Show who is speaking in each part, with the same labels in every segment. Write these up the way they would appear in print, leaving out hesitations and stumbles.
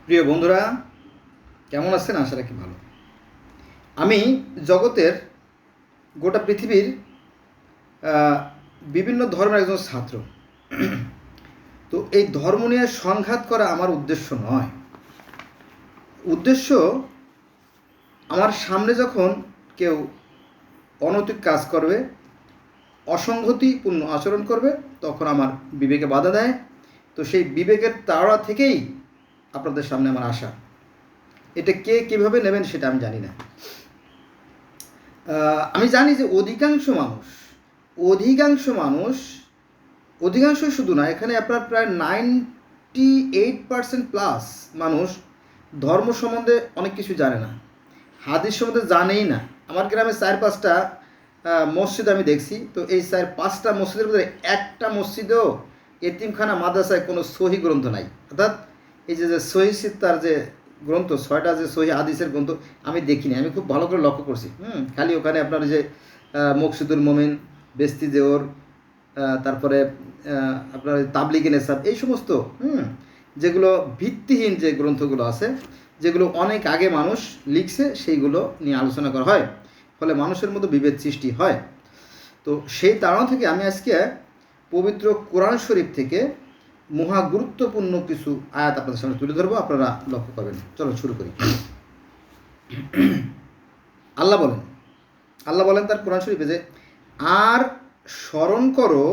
Speaker 1: প্রিয় বন্ধুরা, কেমন আছেন? আশা রাখি ভালো। আমি জগতের গোটা পৃথিবীর বিভিন্ন ধর্মের একজন ছাত্র। তো এই ধর্ম নিয়ে সংঘাত করা আমার উদ্দেশ্য নয়। উদ্দেশ্য, আমার সামনে যখন কেউ অনৈতিক কাজ করবে, অসঙ্গতিপূর্ণ আচরণ করবে, তখন আমার বিবেকে বাধা দেয়। তো সেই বিবেকের তাড়া থেকেই আপনাদের সামনে আমার আশা। এটা কে কীভাবে নেবেন সেটা আমি জানি না। আমি জানি যে অধিকাংশ শুধু না, এখানে আপনার প্রায় 98% প্লাস মানুষ ধর্ম সম্বন্ধে অনেক কিছু জানে না, হাদিস সম্বন্ধে জানেই না। আমার গ্রামে 4-5টা মসজিদ আমি দেখছি। তো এই 4-5টা মসজিদের মধ্যে একটা মসজিদেও এতিমখানা মাদ্রাসায় কোনো সহি গ্রন্থ নাই। অর্থাৎ এই যে সহি সিত্তার যে গ্রন্থ, 6টা যে সহি হাদিসের গ্রন্থ আমি দেখিনি। আমি খুব ভালো করে লক্ষ্য করছি। খালি ওখানে আপনার যে মকসুদুল মোমেন, বেস্তি জেওর, তারপরে আপনার তাবলিগে নেসাব, এই সমস্ত যেগুলো ভিত্তিহীন যে গ্রন্থগুলো আছে, যেগুলো অনেক আগে মানুষ লিখছে, সেইগুলো নিয়ে আলোচনা করা হয়, ফলে মানুষের মধ্যে বিভেদ সৃষ্টি হয়। তো সেই তাড়না থেকে আমি আজকে পবিত্র কোরআন শরীফ থেকে মহা গুরুত্বপূর্ণ কিছু আয়াত আপনাদের সামনে তুলে ধরবো, আপনারা লক্ষ্য করবেন। চলো শুরু করি। আল্লাহ বলেন তার কোরআন শরীফে যে, আর স্মরণ করো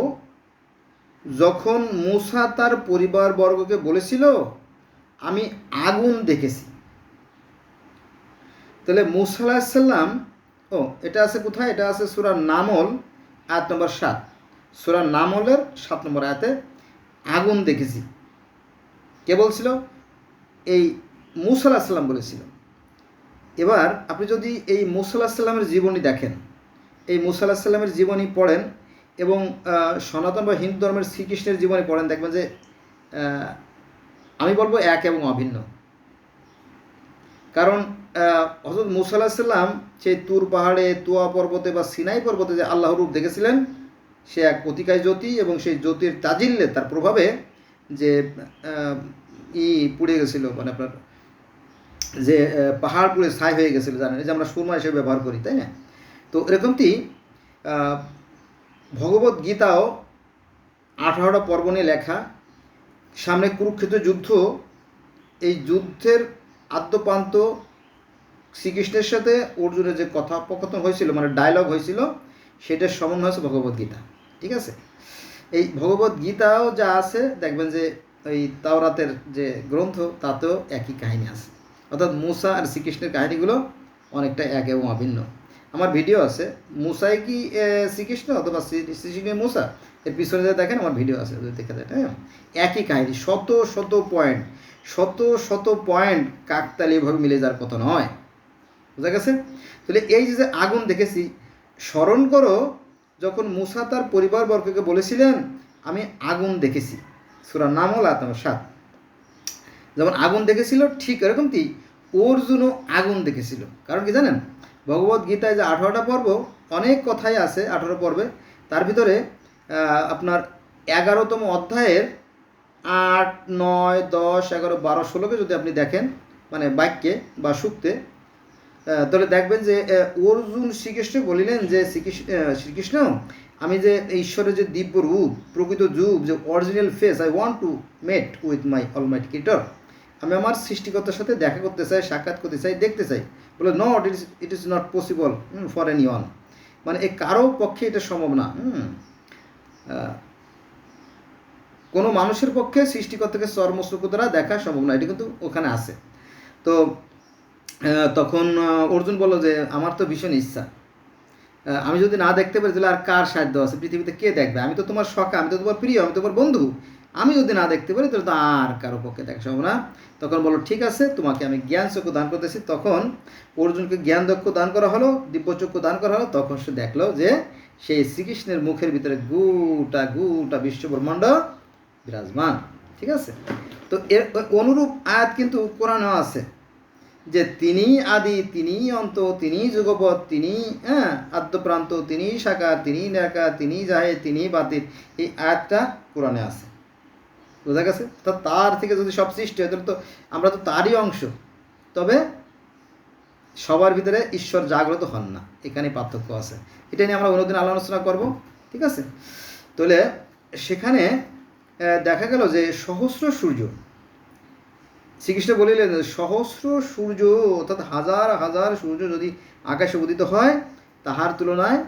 Speaker 1: যখন মূসা তার পরিবারবর্গকে বলেছিল আমি আগুন দেখেছি। তাহলে মূসা আলাইহিস সালাম, এটা আছে কোথায়? এটা আছে সূরা নামল আয়াত নম্বর 7। সূরা নামলের 7 নম্বর আয়াতে আগুন দেখেছি কে বলছিল? এই মূসা আলাইহিস সালাম বলেছিল। এবার আপনি যদি এই মূসা আলাইহিস সালামের জীবনী দেখেন, এই মূসা আলাইহিস সালামের জীবনী পড়েন এবং সনাতন বা হিন্দু ধর্মের শ্রীকৃষ্ণের জীবনী পড়েন, দেখবেন যে আমি বলবো এক এবং অভিন্ন। কারণ হযরত মূসা আলাইহিস সালাম সেই তুর পাহাড়ে, তুয়া পর্বতে বা সিনাই পর্বতে যে আল্লাহর রূপ দেখেছিলেন, সে এক অতিকায় জ্যোতি, এবং সেই জ্যোতির তাজিল্যে, তার প্রভাবে যে পুড়ে গেছিল, মানে আপনার যে পাহাড় পুড়ে ছাই হয়ে গেছিল, জানেন, যে আমরা সুরমা হিসেবে ব্যবহার করি, তাই না? তো এরকমটি ভগবত গীতাও 18টা পর্ব নিয়ে লেখা। সামনে কুরুক্ষেত্র যুদ্ধ, এই যুদ্ধের আদ্যপান্ত শ্রীকৃষ্ণের সাথে অর্জুনের যে কথোপকথন হয়েছিল, মানে ডায়লগ হয়েছিল, সেটার সমন্বয় হয়েছে ভগবদ্গীতা। ঠিক আছে? এই ভগবদ্গীতাও যা আছে, দেখবেন যে ওই তাওরাতের যে গ্রন্থ, তাতেও একই কাহিনী আছে। অর্থাৎ মূসা আর শ্রীকৃষ্ণের কাহিনীগুলো অনেকটা এক এবং অভিন্ন। আমার ভিডিও আছে, মূসাই কি শ্রীকৃষ্ণ অথবা শ্রীকৃষ্ণ মূসা, এর পিছনে যে দেখেন আমার ভিডিও আছে, দেখা যায়। হ্যাঁ, একই কাহিনী, শত পয়েন্ট কাকতালীয়ভাবে মিলে যাওয়ার কথা নয়। বুঝা গেছে? তাহলে এই যে আগুন দেখেছি, স্মরণ করো যখন মূসা তার পরিবারবর্গকে বলেছিলেন আমি আগুন দেখেছি। সূরা নামল আয়াত নম্বর 7। যেমন আগুন দেখেছিল, ঠিক এরকমটি অর্জুনও আগুন দেখেছিল। কারণ কি জানেন? ভগবদ্গীতায় যে 18টা পর্ব, অনেক কথাই আছে 18 পর্বে। তার ভিতরে আপনার 11তম অধ্যায়ের 8, 9, 10, 11, 12, 16কে যদি আপনি দেখেন, মানে বাক্যে বা সূক্তে, তাহলে দেখবেন যে অর্জুন শ্রীকৃষ্ণ বলিলেন যে শ্রীকৃষ্ণ, আমি যে ঈশ্বরের যে দিব্য রূপ, প্রকৃত রূপ, যে original face, I want to mate with my Almighty creator, আমি আমার সৃষ্টিকর্তার সাথে দেখা করতে চাই, সাক্ষাৎ করতে চাই, দেখতে চাই। বলে not, it is not possible for any one, মানে এই কারো পক্ষে এটা সম্ভব না। কোনো মানুষের পক্ষে সৃষ্টিকর্তাকে চর্মসূক্ষ দ্বারা দেখা সম্ভব না, এটা কিন্তু ওখানে আছে। তো তখন অর্জুন বলল যে আমার তো ভীষণ ইচ্ছা, আমি যদি না দেখতে পারি তাহলে আর কার সাধ্য আছে? পৃথিবীতে কে দেখবে? আমি তো তোমার সখা, আমি তো তোমার প্রিয়, আমি তোমার বন্ধু। আমি যদি না দেখতে পারি তাহলে তো আর কারো পক্ষে দেখা সম্ভব না। তখন বলো ঠিক আছে, তোমাকে আমি জ্ঞান চক্ষু দান করতেছি। তখন অর্জুনকে জ্ঞান চক্ষু দান করা হলো, দিব্য চক্ষু দান করা হলো। তখন সে দেখলো যে সেই শ্রীকৃষ্ণের মুখের ভিতরে গোটা বিশ্ব ব্রহ্মাণ্ড বিরাজমান। ঠিক আছে? তো এর অনুরূপ আয়াত কিন্তু কোরআনেও আছে, যে তিনি আদি, তিনি অন্ত, তিনি যুগপৎ, তিনি আদ্যপ্রান্ত, তিনি সাকার, তিনি নিরাকার, তিনি জাহের, তিনি বাতিল। এই আয়াতটা কোরআনে আছে। বোঝা গেছে? তো তার থেকে যদি সব সৃষ্টি হয় তাহলে তো আমরা তো তারই অংশ, তবে সবার ভিতরে ঈশ্বর জাগ্রত হন না, এখানে পার্থক্য আছে। এটা নিয়ে আমরা অন্যদিন আলোচনা করব, ঠিক আছে? তাহলে সেখানে দেখা গেল যে সহস্র সূর্য, শ্রীকৃষ্ণ বলিলেন সহস্র সূর্য অর্থাৎ হাজার হাজার সূর্য যদি আকাশে উদিত হয়, তাহার তুলনায়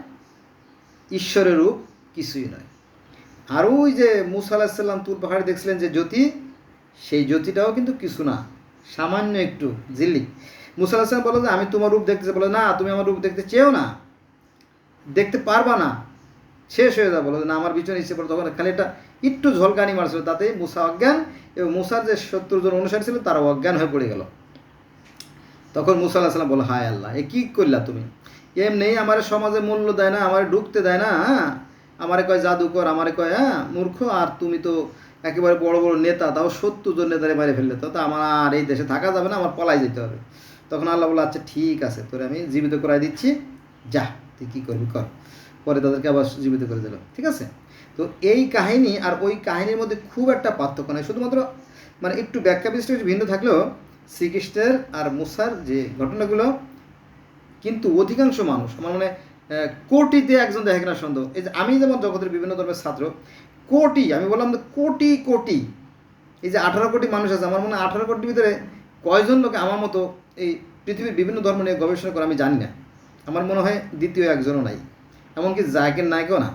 Speaker 1: ঈশ্বরের রূপ কিছুই নয়। আর ওই যে মুসা আলাহিসাল্লাম তুর পাহাড়ে দেখছিলেন যে জ্যোতি, সেই জ্যোতিটাও কিন্তু কিছু না, সামান্য একটু ঝিল্লি। মুসা আলাহিসাল্লাম বলো যে আমি তোমার রূপ দেখতে চাই, বলো না তুমি আমার রূপ দেখতে চেও না, দেখতে পারবা না, শেষ হয়ে যাবে। বলো না আমার পিছনে ইচ্ছে পড়ে, তখন খালি একটা একটু ঝলকানি মারছিল, তাতেই মুসা অজ্ঞান এবং মুসার যে 70 জন অনুসারী ছিল তারা অজ্ঞান হয়ে পড়ে গেল। তখন মুসা আলাহিসাল্লাম সাল্লাম বলো হায় আল্লাহ, এ কী করলা তুমি? এমনি আমার সমাজে মূল্য দেয় না, আমার ঢুকতে দেয় না, হ্যাঁ আমারে কয় জাদুকর, আমারে কয় হ্যাঁ মূর্খ, আর তুমি তো একেবারে বড় বড় নেতা, তাও 70 জন নেতারে মারে ফেললে, তো আমার আর এই দেশে থাকা যাবে না, আমার পলাই যেতে হবে। তখন আল্লাহ বলে আচ্ছা ঠিক আছে, তোরে আমি জীবিত করাই দিচ্ছি, যা তুই কী করবি কর। পরে তাদেরকে আবার জীবিত করে দিল, ঠিক আছে? তো এই কাহিনী আর ওই কাহিনীর মধ্যে খুব একটা পার্থক্য নেই, শুধুমাত্র মানে একটু ব্যাখ্যা বিশ্লেষণ ভিন্ন থাকলেও শ্রীকৃষ্ণের আর মুসার যে ঘটনাগুলো, কিন্তু অধিকাংশ মানুষ আমার মানে কোটিতে একজন দেখে কিনা সন্দেহ। এই যে আমি যেমন জগতের বিভিন্ন ধর্মের ছাত্র, কোটি, আমি বললাম যে কোটি কোটি, এই যে 18 কোটি মানুষ আছে, আমার মনে হয় 18 কোটির ভিতরে কয়জন লোকে আমার মতো এই পৃথিবীর বিভিন্ন ধর্ম নিয়ে গবেষণা করে আমি জানি না। আমার মনে হয় দ্বিতীয় একজনও নাই, এমনকি জায়কের নায়কও না।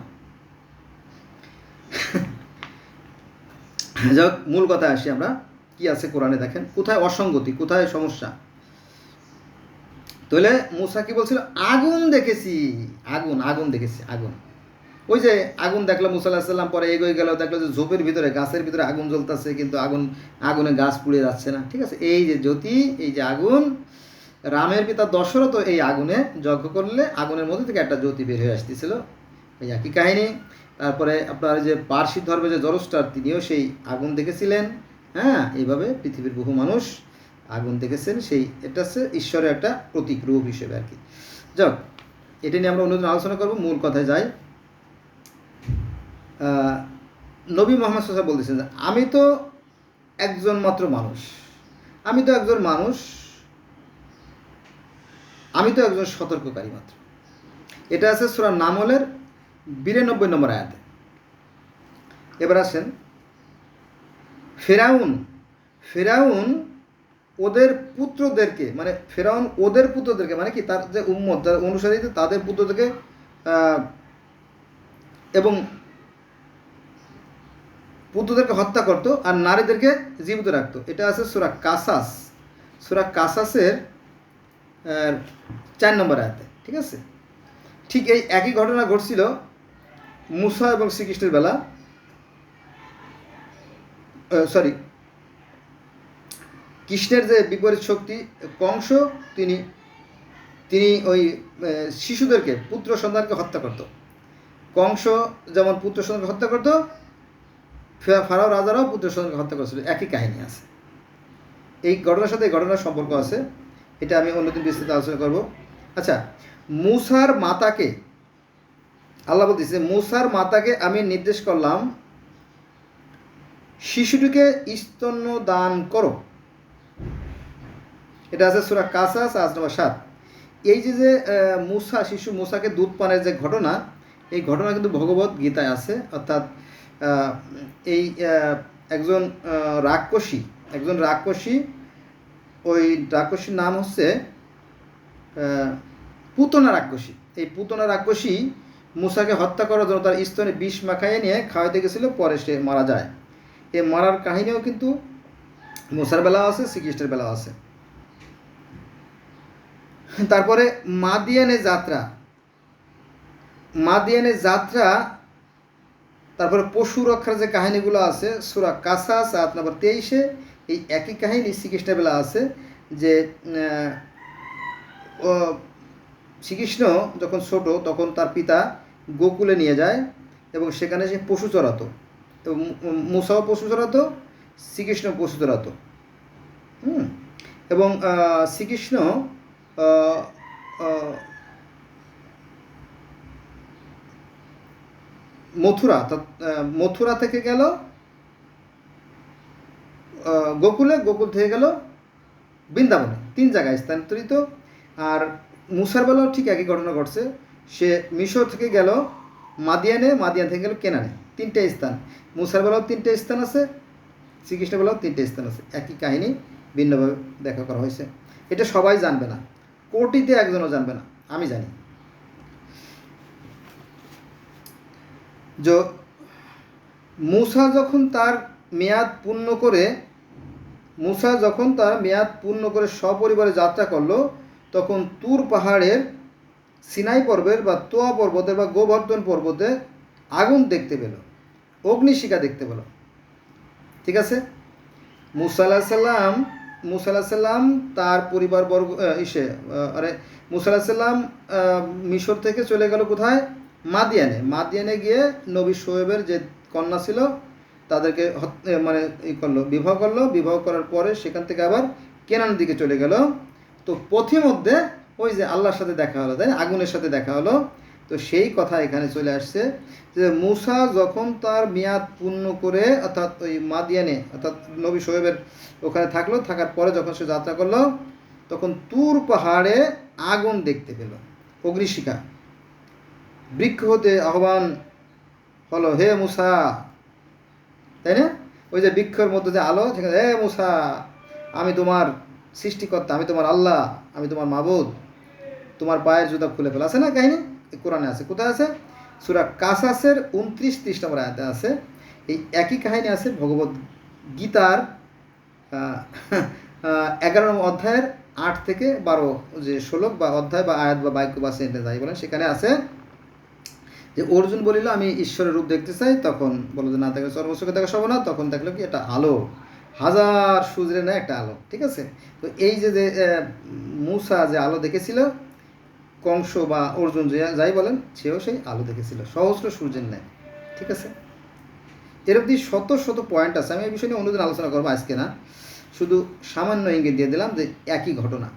Speaker 1: যাক, মূল কথা আসি আমরা, কি আছে কোরআনে দেখেন, কোথায় অসঙ্গতি, কোথায় সমস্যা। তাহলে মুসা কি বলছিল? আগুন দেখেছি, আগুন আগুন দেখেছি, আগুন। ওই যে আগুন দেখলো মুসা আলাহিসাল্লাম, সাল্লাম পরে এগোয় গেল, দেখলো যে ঝোপের ভিতরে গাছের ভিতরে আগুন জ্বলতেছে, কিন্তু আগুনে গাছ পুড়ে যাচ্ছে না, ঠিক আছে? এই যে জ্যোতি, এই যে আগুন, রামের পিতা দশরথ এই আগুনে যজ্ঞ করলে আগুনের মধ্যে থেকে একটা জ্যোতি বের হয়ে আসতেছিল, এই একই কাহিনী। তারপরে আপনার যে পার্সি ধর্মের যে জরস্টার, তিনিও সেই আগুন দেখেছিলেন। হ্যাঁ, এইভাবে পৃথিবীর বহু মানুষ আগুন দেখেছেন, সেই এটা হচ্ছে ঈশ্বরের একটা প্রতীক রূপ হিসেবে আর কি। যাক, এটা নিয়ে আমরা অন্যদিন আলোচনা করব, মূল কথায় যাই। নবী মোহাম্মদ সাল্লাল্লাহু আলাইহি ওয়াসাল্লাম বলতেছেন যে আমি তো একজন মাত্র মানুষ, আমি তো একজন মানুষ, আমি তো একজন সতর্ককারী মাত্র। এটা আছে সূরা নামলের 92 নম্বর আয়াতে। এবার আসেন, ফেরাউন ওদের পুত্রদেরকে, মানে ফেরাউন ওদের পুত্রদেরকে, মানে কি তার যে উম্মত, যারা অনুসারী, তাদের পুত্রদেরকে এবং পুত্রদেরকে হত্যা করতো আর নারীদেরকে জীবিত রাখতো। এটা আছে সূরা কাসাসের 4 নম্বর আয়াতে, ঠিক আছে? ঠিক এই একই ঘটনা ঘটছিল মুসা এবং শ্রীকৃষ্ণের বেলা, কৃষ্ণের যে বিপরীত শক্তি কংস, তিনি ওই শিশুদেরকে, পুত্র সন্তানকে হত্যা করত। কংস যেমন পুত্র সন্তানকে হত্যা করত, ফারাও রাজারাও পুত্র সন্তানকে হত্যা করেছিল, একই কাহিনী আছে। এই ঘটনার সাথে এই ঘটনার সম্পর্ক আছে, এটা আমি অন্যদিন বিস্তারিত আলোচনা করব। আচ্ছা, মুসার মাতাকে, আল্লাহ বলতেছে মুসার মাতাকে আমি নির্দেশ করলাম শিশুটিকে স্তন্য দান করো। এটা আছে সূরা কাসাস 7। এই যে শিশু মুসাকে দুধ পানের যে ঘটনা, এই ঘটনা কিন্তু ভগবত গীতায় আছে। অর্থাৎ এই একজন রাক্ষসী, ওই রাক্ষসীর নাম হচ্ছে পুতনা রাক্ষসী। এই পুতনা রাক্ষসী মুসাকে হত্যা করার জন্য তার স্তনে বিষ মাখাইয়ে নিয়ে খাওয়াইতে গেছিল, পরে সে মারা যায়। এই মারার কাহিনীও কিন্তু মুসার বেলাও আছে, শ্রীকৃষ্ণের বেলাও আছে। তারপরে মাদিয়ানে যাত্রা, তারপরে পশু রক্ষার যে কাহিনীগুলো আছে সূরা কাসাস 7 নম্বর 23, এই একই কাহিনী শ্রীকৃষ্ণের বেলা আছে। যে শ্রীকৃষ্ণ যখন ছোট, তখন তার পিতা গোকুলে নিয়ে যায় এবং সেখানে সে পশু চড়াতো, এবং মুসাও পশু চড়াতো, শ্রীকৃষ্ণ পশু চড়াতো। এবং শ্রীকৃষ্ণ মথুরা থেকে গেল গোকুলে, গোকুল থেকে গেল বৃন্দাবনে, 3 জায়গায় স্থানান্তরিত। আর মুসার বেলাও ঠিক একই ঘটনা ঘটছে। সে মিশর থেকে গেল মাদিয়ানে, মাদিয়ান থেকে গেল কেনানে, 3টে স্থান। মুসার বেলাও 3টে স্থান আছে, শ্রীকৃষ্ণের বেলাও 3টে স্থান আছে। একই কাহিনী ভিন্নভাবে ব্যাখ্যা করা হয়েছে। এটা সবাই জানবে না, কোটিতে একজনও জানবে না, আমি জানি। যে মুসা যখন তার মেয়াদ পূর্ণ করে সপরিবারে যাত্রা করলো, তখন তুর পাহাড়ের সিনাই পর্বের বা তোয়া পর্বতে বা গোবর্ধন পর্বতে আগুন দেখতে পেল, অগ্নিশিখা দেখতে পেল। ঠিক আছে। মুসা আলাইহিস সালাম তার পরিবারবর্গ মুসা আলাইহিস সালাম মিশর থেকে চলে গেল কোথায়? মাদিয়ানে গিয়ে নবী শোয়েবের যে কন্যা ছিল তাদেরকে বিবাহ করার পরে সেখান থেকে আবার কেনানের দিকে চলে গেল। তো পথিমধ্যে ওই যে আল্লাহর সাথে দেখা হলো, তাই আগুনের সাথে দেখা হলো। তো সেই কথা এখানে চলে আসছে যে মুসা যখন তার মেয়াদ পূর্ণ করে, অর্থাৎ ওই মাদিয়ানে, অর্থাৎ নবী শোয়েবের ওখানে থাকলো, থাকার পরে যখন সে যাত্রা করলো, তখন তুর পাহাড়ে আগুন দেখতে পেল, অগ্নিশিখা। বৃক্ষ হতে আহ্বান হলো, হে মুসা, তাই না? ওই যে বৃক্ষের মধ্যে যে আলো, সেখানে হে মুসা, আমি তোমার সৃষ্টিকর্তা, আমি তোমার আল্লাহ, আমি তোমার মাবুদ, তোমার পায়ের জুতা খুলে ফেলা। আছে না কাহিনী? কোরআনে আছে। কোথায় আছে? সূরা কাসাসের 29-30 নম্বর আয়াতে আছে। এই একই কাহিনী আছে ভগবত গীতার 11 নম্বর অধ্যায়ের 8 থেকে 12 যে শ্লোক বা অধ্যায় বা আয়াত বা বাক্য বা সেন্টেন্স যাই বলেন, সেখানে আছে যে অর্জুন বলিল, আমি ঈশ্বরের রূপ দেখতে চাই। তখন বলো যে না দেখলে সর্বস্বকে দেখা সব না। তখন দেখলো কি এটা আলো, হাজার সূর্যের ন্যায় একটা আলো। ঠিক আছে। তো এই যে মুসা যে আলো দেখেছিল, কংস বা অর্জুন যাই বলেন, সেও সেই আলো দেখেছিল সহস্র সূর্যের ন্যায়। ঠিক আছে। এর অবধি শত শত পয়েন্ট আছে, আমি এই বিষয় নিয়ে অন্যদিন আলোচনা করবো, আজকে না। শুধু সামান্য ইঙ্গিত দিয়ে দিলাম যে একই ঘটনা।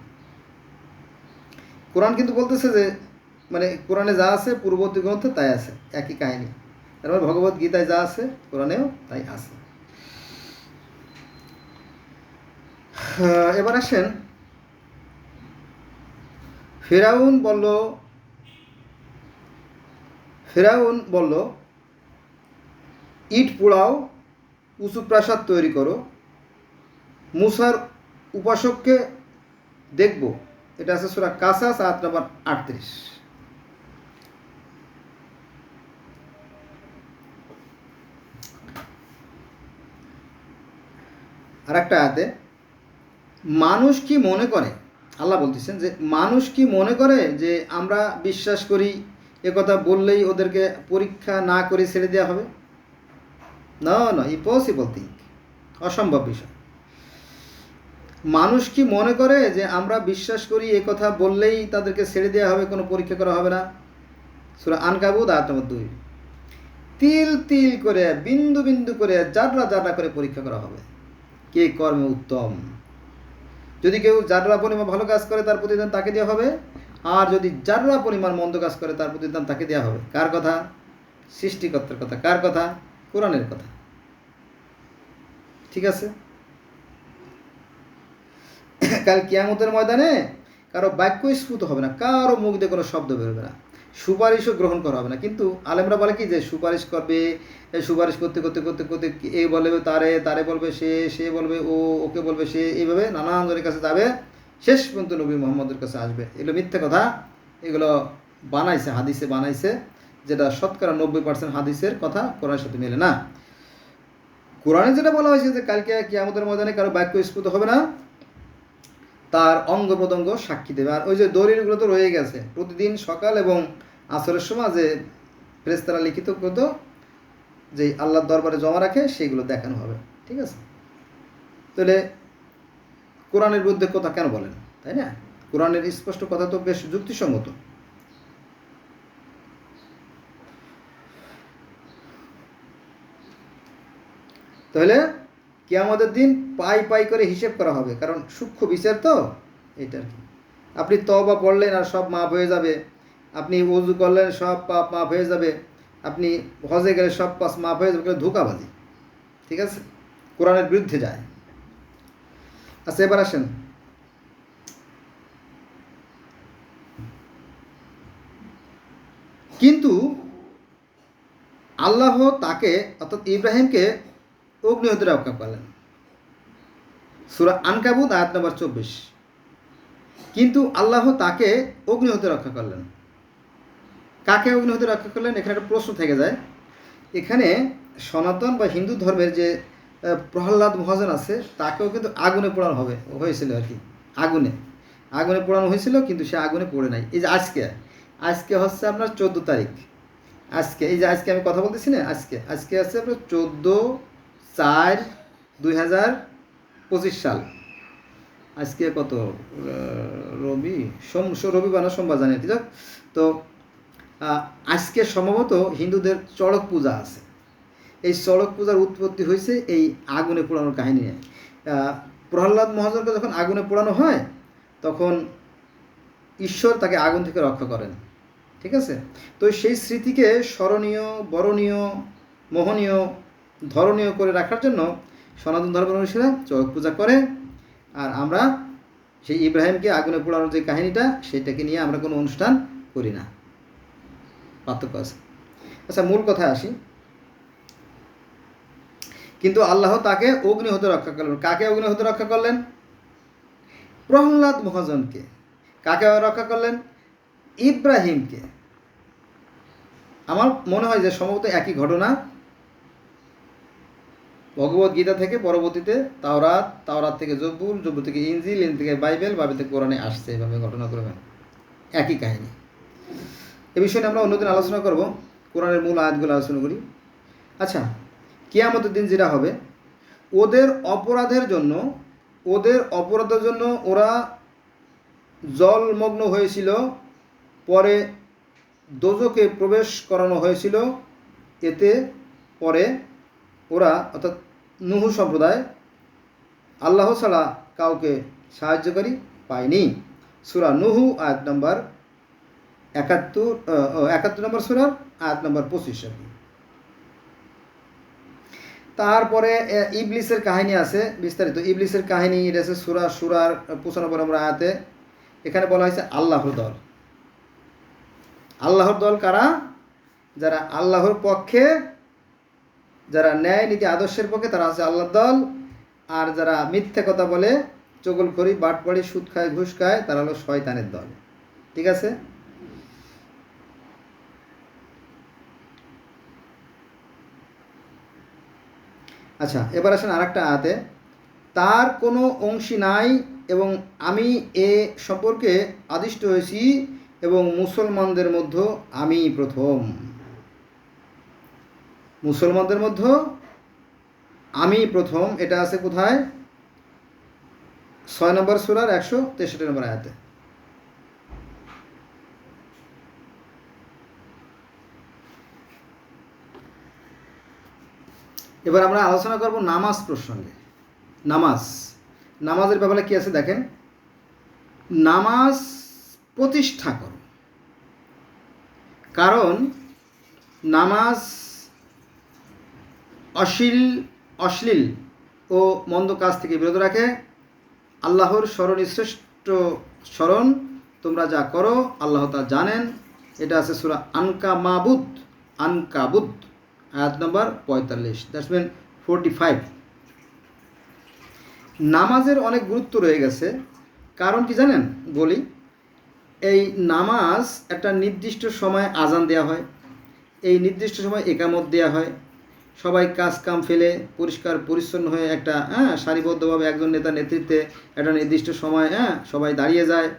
Speaker 1: কোরআন কিন্তু বলতেছে যে কোরআনে যা আছে পূর্ববর্তী গ্রন্থে তাই আছে, একই কাহিনী। তারপর ভগবত গীতায় যা আছে কোরআনেও তাই আছে। এবার আসেন, ফেরাউন বলল ইট পোড়াও, উঁচু প্রাসাদ তৈরি করো, মুসার উপাসককে দেখব। এটা আছে সূরা কাসাস আয়াত নম্বর 38। আর একটা আয়াতে মানুষ কি মনে করে, আল্লাহ বলতেছেন যে মানুষ কি মনে করে যে আমরা বিশ্বাস করি একথা বললেই ওদেরকে পরীক্ষা না করে ছেড়ে দেওয়া হবে? না, ইম্পসিবল থিং, অসম্ভব বিষয়। মানুষ কি মনে করে যে আমরা বিশ্বাস করি এ কথা বললেই তাদেরকে ছেড়ে দেওয়া হবে, কোনো পরীক্ষা করা হবে না? সূরা আনকাবুত আয়াত নম্বর 2। তিল তিল করে, বিন্দু বিন্দু করে, জাররা জাররা করে পরীক্ষা করা হবে কে কর্মে উত্তম। যদি কেউ জাররা পরিমাণ ভালো কাজ করে তার প্রতিদান তাকে দেওয়া হবে, আর যদি জাররা পরিমাণ মন্দ কাজ করে তার প্রতিদান তাকে দেওয়া হবে। কার কথা? সৃষ্টিকর্তার কথা। কার কথা? কোরআনের কথা। ঠিক আছে। কাল কিয়ামতের ময়দানে কারো বাক্য স্ফুট হবে না, কারো মুখ দিয়ে কোনো শব্দ বেরোবে না, সুপারিশও গ্রহণ করা হবে না। কিন্তু আলেমরা বলে কি যে সুপারিশ করবে, সুপারিশ করতে করতে করতে করতে এ বলবে তারে বলবে সে বলবে ওকে বলবে সে, এইভাবে নানান জনের কাছে যাবে, শেষ পর্যন্ত নবী মুহাম্মদের কাছে আসবে। এগুলো মিথ্যে কথা, এগুলো বানাইছে, হাদিসে বানাইছে, যেটা শতকরা 90% হাদিসের কথা কোরআনের সাথে মেলে না। কোরআনে যেটা বলা হয়েছে যে কালকে কিয়ামতের ময়দানে কারো বাক্য স্ফুট হবে না, তার অঙ্গ প্রত্যঙ্গ সাক্ষী দেবে। আর ওই যে দলিলগুলো তো রয়ে গেছে, প্রতিদিন সকাল এবং আসরের সময় যে ফেরেশতারা লিখিত করতো যে আল্লাহর দরবারে জমা রাখে, সেইগুলো দেখানো হবে। ঠিক আছে। তাহলে কোরআনের বিরুদ্ধে কথা কেন বলেন, তাই না? কোরআনের স্পষ্ট কথা তো বেশ যুক্তিসঙ্গত। তাহলে কিয়ামতের দিন পাই পাই করে হিসেব করা হবে, কারণ সূক্ষ্ম বিচার তো এটা আর কি। আপনি তওবা পড়লেন আর সব মাফ হয়ে যাবে, আপনি ওযু করলেন সব পাপ মাফ হয়ে যাবে, আপনি হজে গেলে সব পাপ মাফ হয়ে যাবে, ধোঁকাবাজি। ঠিক আছে। কোরআনের বিরুদ্ধে যায়। আচ্ছা, এবার আসেন কিন্তু আল্লাহ তাকে অর্থাৎ ইব্রাহিমকে অগ্নি হতে রক্ষা করলেন। সূরা আনকাবুত আয়াত নম্বর 24। কিন্তু আল্লাহ তাকে অগ্নি হতে রক্ষা করলেন। কাকে অগ্নি হতে রক্ষা করলেন, এখানে একটা প্রশ্ন থেকে যায়। এখানে সনাতন বা হিন্দু ধর্মের যে প্রহ্লাদ মহাজন আছে, তাকেও কিন্তু আগুনে পোড়ানো হয়েছিল আর কি। আগুনে পোড়ানো হয়েছিল, কিন্তু সে আগুনে পড়ে নাই। এই যে আজকে হচ্ছে আপনার 14 তারিখ। আজকে আমি কথা বলতেছি না, আজকে আছে আপনার 14/4/2025 সাল। আজকে কত রবিবার না সোমবার জানি, ঠিক আছে। তো আজকে সম্ভবত হিন্দুদের চড়ক পূজা আছে। এই চড়ক পূজার উৎপত্তি হয়েছে এই আগুনে পোড়ানোর কাহিনী নিয়ে। প্রহ্লাদ মহাজনকে যখন আগুনে পোড়ানো হয়, তখন ঈশ্বর তাকে আগুন থেকে রক্ষা করেন, ঠিক আছে। তো সেই স্মৃতিকে স্মরণীয়, বরণীয়, মোহনীয়, ধরণীয় করে রাখার জন্য সনাতন ধর্মের অনুসারীরা চড়ক পূজা করে। আর আমরা সেই ইব্রাহিমকে আগুনে পোড়ানোর যে কাহিনীটা, সেটাকে নিয়ে আমরা কোনো অনুষ্ঠান করি না। পার্থক্য আছে। আচ্ছা, মূল কথায় আসি। কিন্তু আল্লাহ তাকে অগ্নি হতে রক্ষা করলেন। কাকে অগ্নি হতে রক্ষা করলেন? প্রহ্লাদ মহাজনকে। কাকে রক্ষা করলেন? ইব্রাহিমকে। আমার মনে হয় যে সম্ভবত একই ঘটনা ভগবত গীতা থেকে পরবর্তীতে তাওরাত থেকে জব্বুর থেকে ইনজিল থেকে বাইবেল থেকে কোরআনে আসছে। এভাবে ঘটনাক্রমে একই কাহিনী। এ বিষয়ে আমরা অন্যদিন আলোচনা করব। কোরআনের মূল আয়াতগুলো আলোচনা করি। আচ্ছা, কিয়ামতের দিন যেটা হবে, ওদের অপরাধের জন্য ওরা জলমগ্ন হয়েছিল, পরে দোজখে প্রবেশ করানো হয়েছিল। এতে পরে ওরা অর্থাৎ নূহ সম্প্রদায় আল্লাহ ছাড়া কাউকে সাহায্যকারী পায়নি। সূরা নূহ আয়াত নম্বর 71 নম্বর সূরার আয়াত নম্বর 25। তারপরে ইবলিসের কাহিনী আছে বিস্তারিত। ইবলিসের কাহিনী এটা আছে সুরার 95 নম্বর আয়াতে। এখানে বলা হয়েছে আল্লাহর দল কারা? যারা আল্লাহর পক্ষে, যারা ন্যায় নীতি আদর্শের পক্ষে, তারা আছে আল্লাহর দল। আর যারা মিথ্যা কথা বলে, চগলখড়ি, বাটপাড়ি, সুদ খায়, ঘুষ খায়, তারা হলো শয়তানের দল, ঠিক আছে। আচ্ছা, এবার আসেন আরেকটা আয়াতে। তার কোনো অংশী নাই এবং আমি এ সম্পর্কে আদিষ্ট হয়েছি এবং মুসলমানদের মধ্যে আমি প্রথম। মুসলমানদের মধ্যে আমি প্রথম, এটা আছে কোথায়? 6 নম্বর সূরার 163 নম্বর আয়াতে। এবার আমরা আলোচনা করব নামাজ প্রসঙ্গে। নামাজের ব্যাপারে কি আছে দেখেন। নামাজ প্রতিষ্ঠা করো, কারণ নামাজ অশ্লীল ও মন্দ কাজ থেকে বিরত রাখে। আল্লাহর স্মরণই শ্রেষ্ঠ স্মরণ। তোমরা যা করো আল্লাহ তা জানেন। এটা আছে সূরা আনকাবুত আয়াত নম্বর 45, দ্যাটস মিন 45। নামাজের অনেক গুরুত্ব রয়ে গেছে। কারণ কি জানেন? বলি, এই নামাজ একটা নির্দিষ্ট সময় আজান দেওয়া হয়, এই নির্দিষ্ট সময় একামত দেওয়া হয়। সবাই কাজ কাম ফেলে পরিষ্কার পরিচ্ছন্ন হয়ে একটা সারিবদ্ধভাবে একজন নেতার নেতৃত্বে একটা নির্দিষ্ট সময় সবাই দাঁড়িয়ে যায়,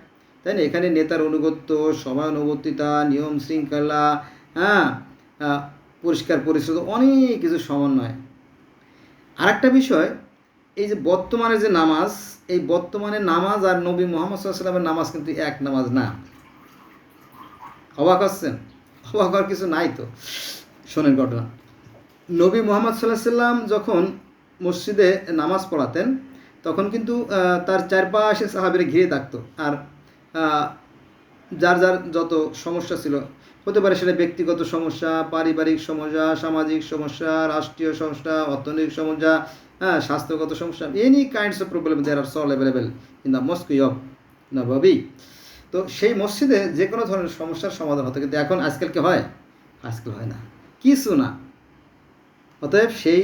Speaker 1: তাই না? এখানে নেতার অনুগত্য, সময়ানুবর্তিতা, নিয়ম শৃঙ্খলা, পরিষ্কার পরিচ্ছন্ন, অনেক কিছু সমন্বয়। আরেকটা বিষয়, এই যে বর্তমানে যে নামাজ, এই বর্তমানে নামাজ আর নবী মুহাম্মদ সাল্লাল্লাহু আলাইহি ওয়াসাল্লামের নামাজ কিন্তু এক নামাজ না। অবাক হচ্ছেন? অবাক হওয়ার কিছু নাই তো। শোনেন ঘটনা। নবী মুহাম্মদ সাল্লাল্লাহু আলাইহি ওয়াসাল্লাম যখন মসজিদে নামাজ পড়াতেন, তখন কিন্তু তার চারপাশে সাহাবীরা ঘিরে থাকতো। আর যার যার যত সমস্যা ছিল, হতে পারে সেটা ব্যক্তিগত সমস্যা, পারিবারিক সমস্যা, সামাজিক সমস্যা, রাষ্ট্রীয় সমস্যা, অর্থনৈতিক সমস্যা, হ্যাঁ, স্বাস্থ্যগত সমস্যা, any kinds of problem there are solve available in the mosque of Nawabi. তো সেই মসজিদে যে কোনো ধরনের সমস্যার সমাধান হতো, কিন্তু এখন আজকালকে হয়? আজকাল হয় না, কিছু না। অতএব সেই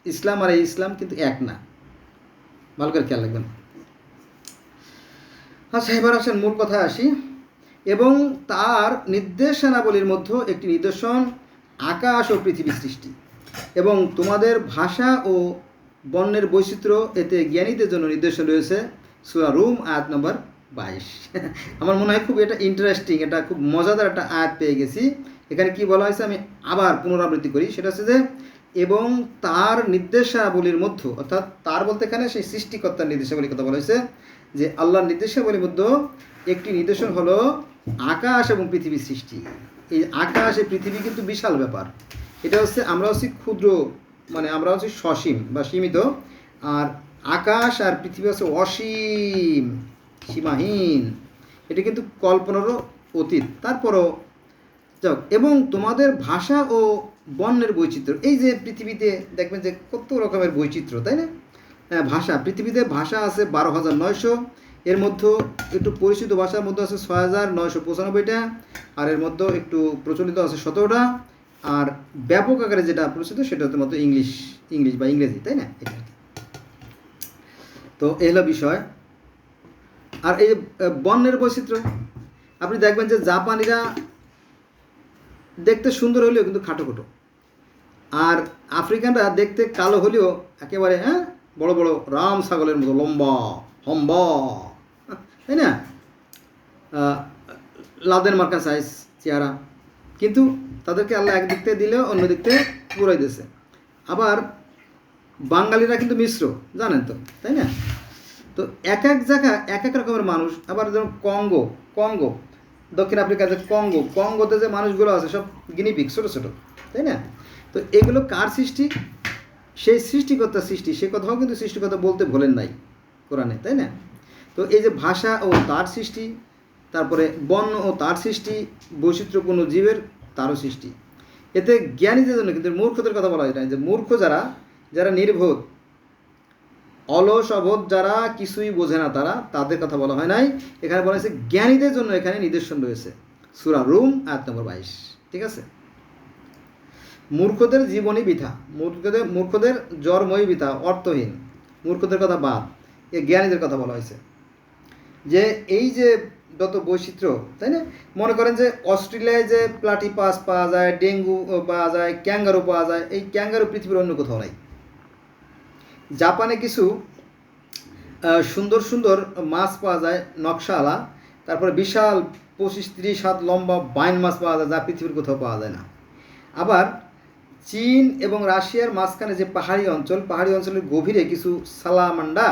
Speaker 1: ইসলাম আর এই ইসলাম কিন্তু এক না, ভালো করে খেয়াল রাখবেন। আচ্ছা, এবার আসেন মূল কথায় আসি। এবং তার নির্দেশনাবলীর মধ্যে একটি নিদর্শন আকাশ ও পৃথিবী সৃষ্টি, এবং তোমাদের ভাষা ও বর্ণের বৈচিত্র্য, এতে জ্ঞানীদের জন্য নির্দেশন রয়েছে। সূরা রুম আয়াত নম্বর 22। আমার মনে হয় খুব এটা ইন্টারেস্টিং, এটা খুব মজাদার একটা আয়াত পেয়ে গেছি। এখানে কি বলা হয়েছে আমি আবার পুনরাবৃত্তি করি, সেটা হচ্ছে যে এবং তার নির্দেশাবলীর মধ্যে, অর্থাৎ তার বলতে এখানে সেই সৃষ্টিকর্তার নির্দেশাবলীর কথা বলা হয়েছে, যে আল্লাহর নির্দেশাবলীর মধ্যে একটি নিদর্শন হলো আকাশ এবং পৃথিবীর সৃষ্টি। এই আকাশ এই পৃথিবী কিন্তু বিশাল ব্যাপার। এটা হচ্ছে আমরা হচ্ছি ক্ষুদ্র, মানে আমরা হচ্ছি সসীম বা সীমিত, আর আকাশ আর পৃথিবী হচ্ছে অসীম, সীমাহীন। এটা কিন্তু কল্পনারও অতীত। তারপরও যাক, এবং তোমাদের ভাষা ও বর্ণের বৈচিত্র্য, এই যে পৃথিবীতে দেখবেন যে কত রকমের বৈচিত্র্য, তাই না? ভাষা, পৃথিবীতে ভাষা আছে 12,900, এর মধ্যে একটু পরিচিত ভাষার মধ্যে আছে 6,995টা, আর এর মধ্যে একটু প্রচলিত আছে 17টা, আর ব্যাপক আকারে যেটা প্রচলিত সেটা হচ্ছে মতো ইংলিশ বা ইংরেজি, তাই না? এটা তো এই হলো বিষয়। আর এই বর্ণের বৈচিত্র্য, আপনি দেখবেন যে জাপানিরা দেখতে সুন্দর হলেও কিন্তু খাটো, আর আফ্রিকানরা দেখতে কালো হলেও একেবারে বড় বড় রাম ছাগলের মতো লম্বা হম্বা, তাই না? লাদেন মার্কা সাইজ চেহারা, কিন্তু তাদেরকে আল্লাহ একদিক থেকে দিলেও অন্য দিক থেকে পুরাই দিয়েছে। আবার বাঙালিরা কিন্তু মিশ্র, জানেন তো, তাই না? তো এক এক জায়গায় এক এক রকমের মানুষ। আবার যেমন কঙ্গো, দক্ষিণ আফ্রিকার যে কঙ্গোতে যে মানুষগুলো আছে সব গিনিপিগ, ছোটো ছোটো, তাই না? তো এগুলো কার সৃষ্টি? সেই সৃষ্টিকর্তার সৃষ্টি। সে কথাও কিন্তু সৃষ্টিকর্তা বলতে ভোলেন নাই কোরআনে, তাই না? তো এই যে ভাষা ও তার সৃষ্টি, তারপরে বর্ণ ও তার সৃষ্টি, বৈচিত্র্যপূর্ণ জীবের তারও সৃষ্টি, এতে জ্ঞানীদের জন্য, কিন্তু মূর্খদের কথা বলা হয় না, যে মূর্খ যারা নির্বোধ, অলস অবোধ, যারা কিছুই বোঝে না, তাদের কথা বলা হয় নাই। এখানে বলা হয়েছে জ্ঞানীদের জন্য এখানে নিদর্শন রয়েছে। সূরা রুম আয়াত নম্বর 22। ঠিক আছে? মূর্খদের জীবনই বৃথা, মূর্খদের জন্মই বৃথা, অর্থহীন, মূর্খদের কথা বাদ, এ জ্ঞানীদের কথা বলা হয়েছে। যে এই যে যত বৈচিত্র্য, তাই না? মনে করেন যে অস্ট্রেলিয়ায় যে প্লাটিপাস পাওয়া যায়, ডেঙ্গু পাওয়া যায়, ক্যাঙ্গারু পাওয়া যায়, এই ক্যাঙ্গারু পৃথিবীর অন্য কোথাও নাই। জাপানে কিছু সুন্দর সুন্দর মাছ পাওয়া যায়, নকশাওয়ালা, তারপরে বিশাল 25-30 হাত লম্বা বাইন মাছ পাওয়া যায়, যা পৃথিবীর কোথাও পাওয়া যায় না। আবার চীন এবং রাশিয়ার মাঝখানে যে পাহাড়ি অঞ্চলের গভীরে কিছু সালামান্ডা,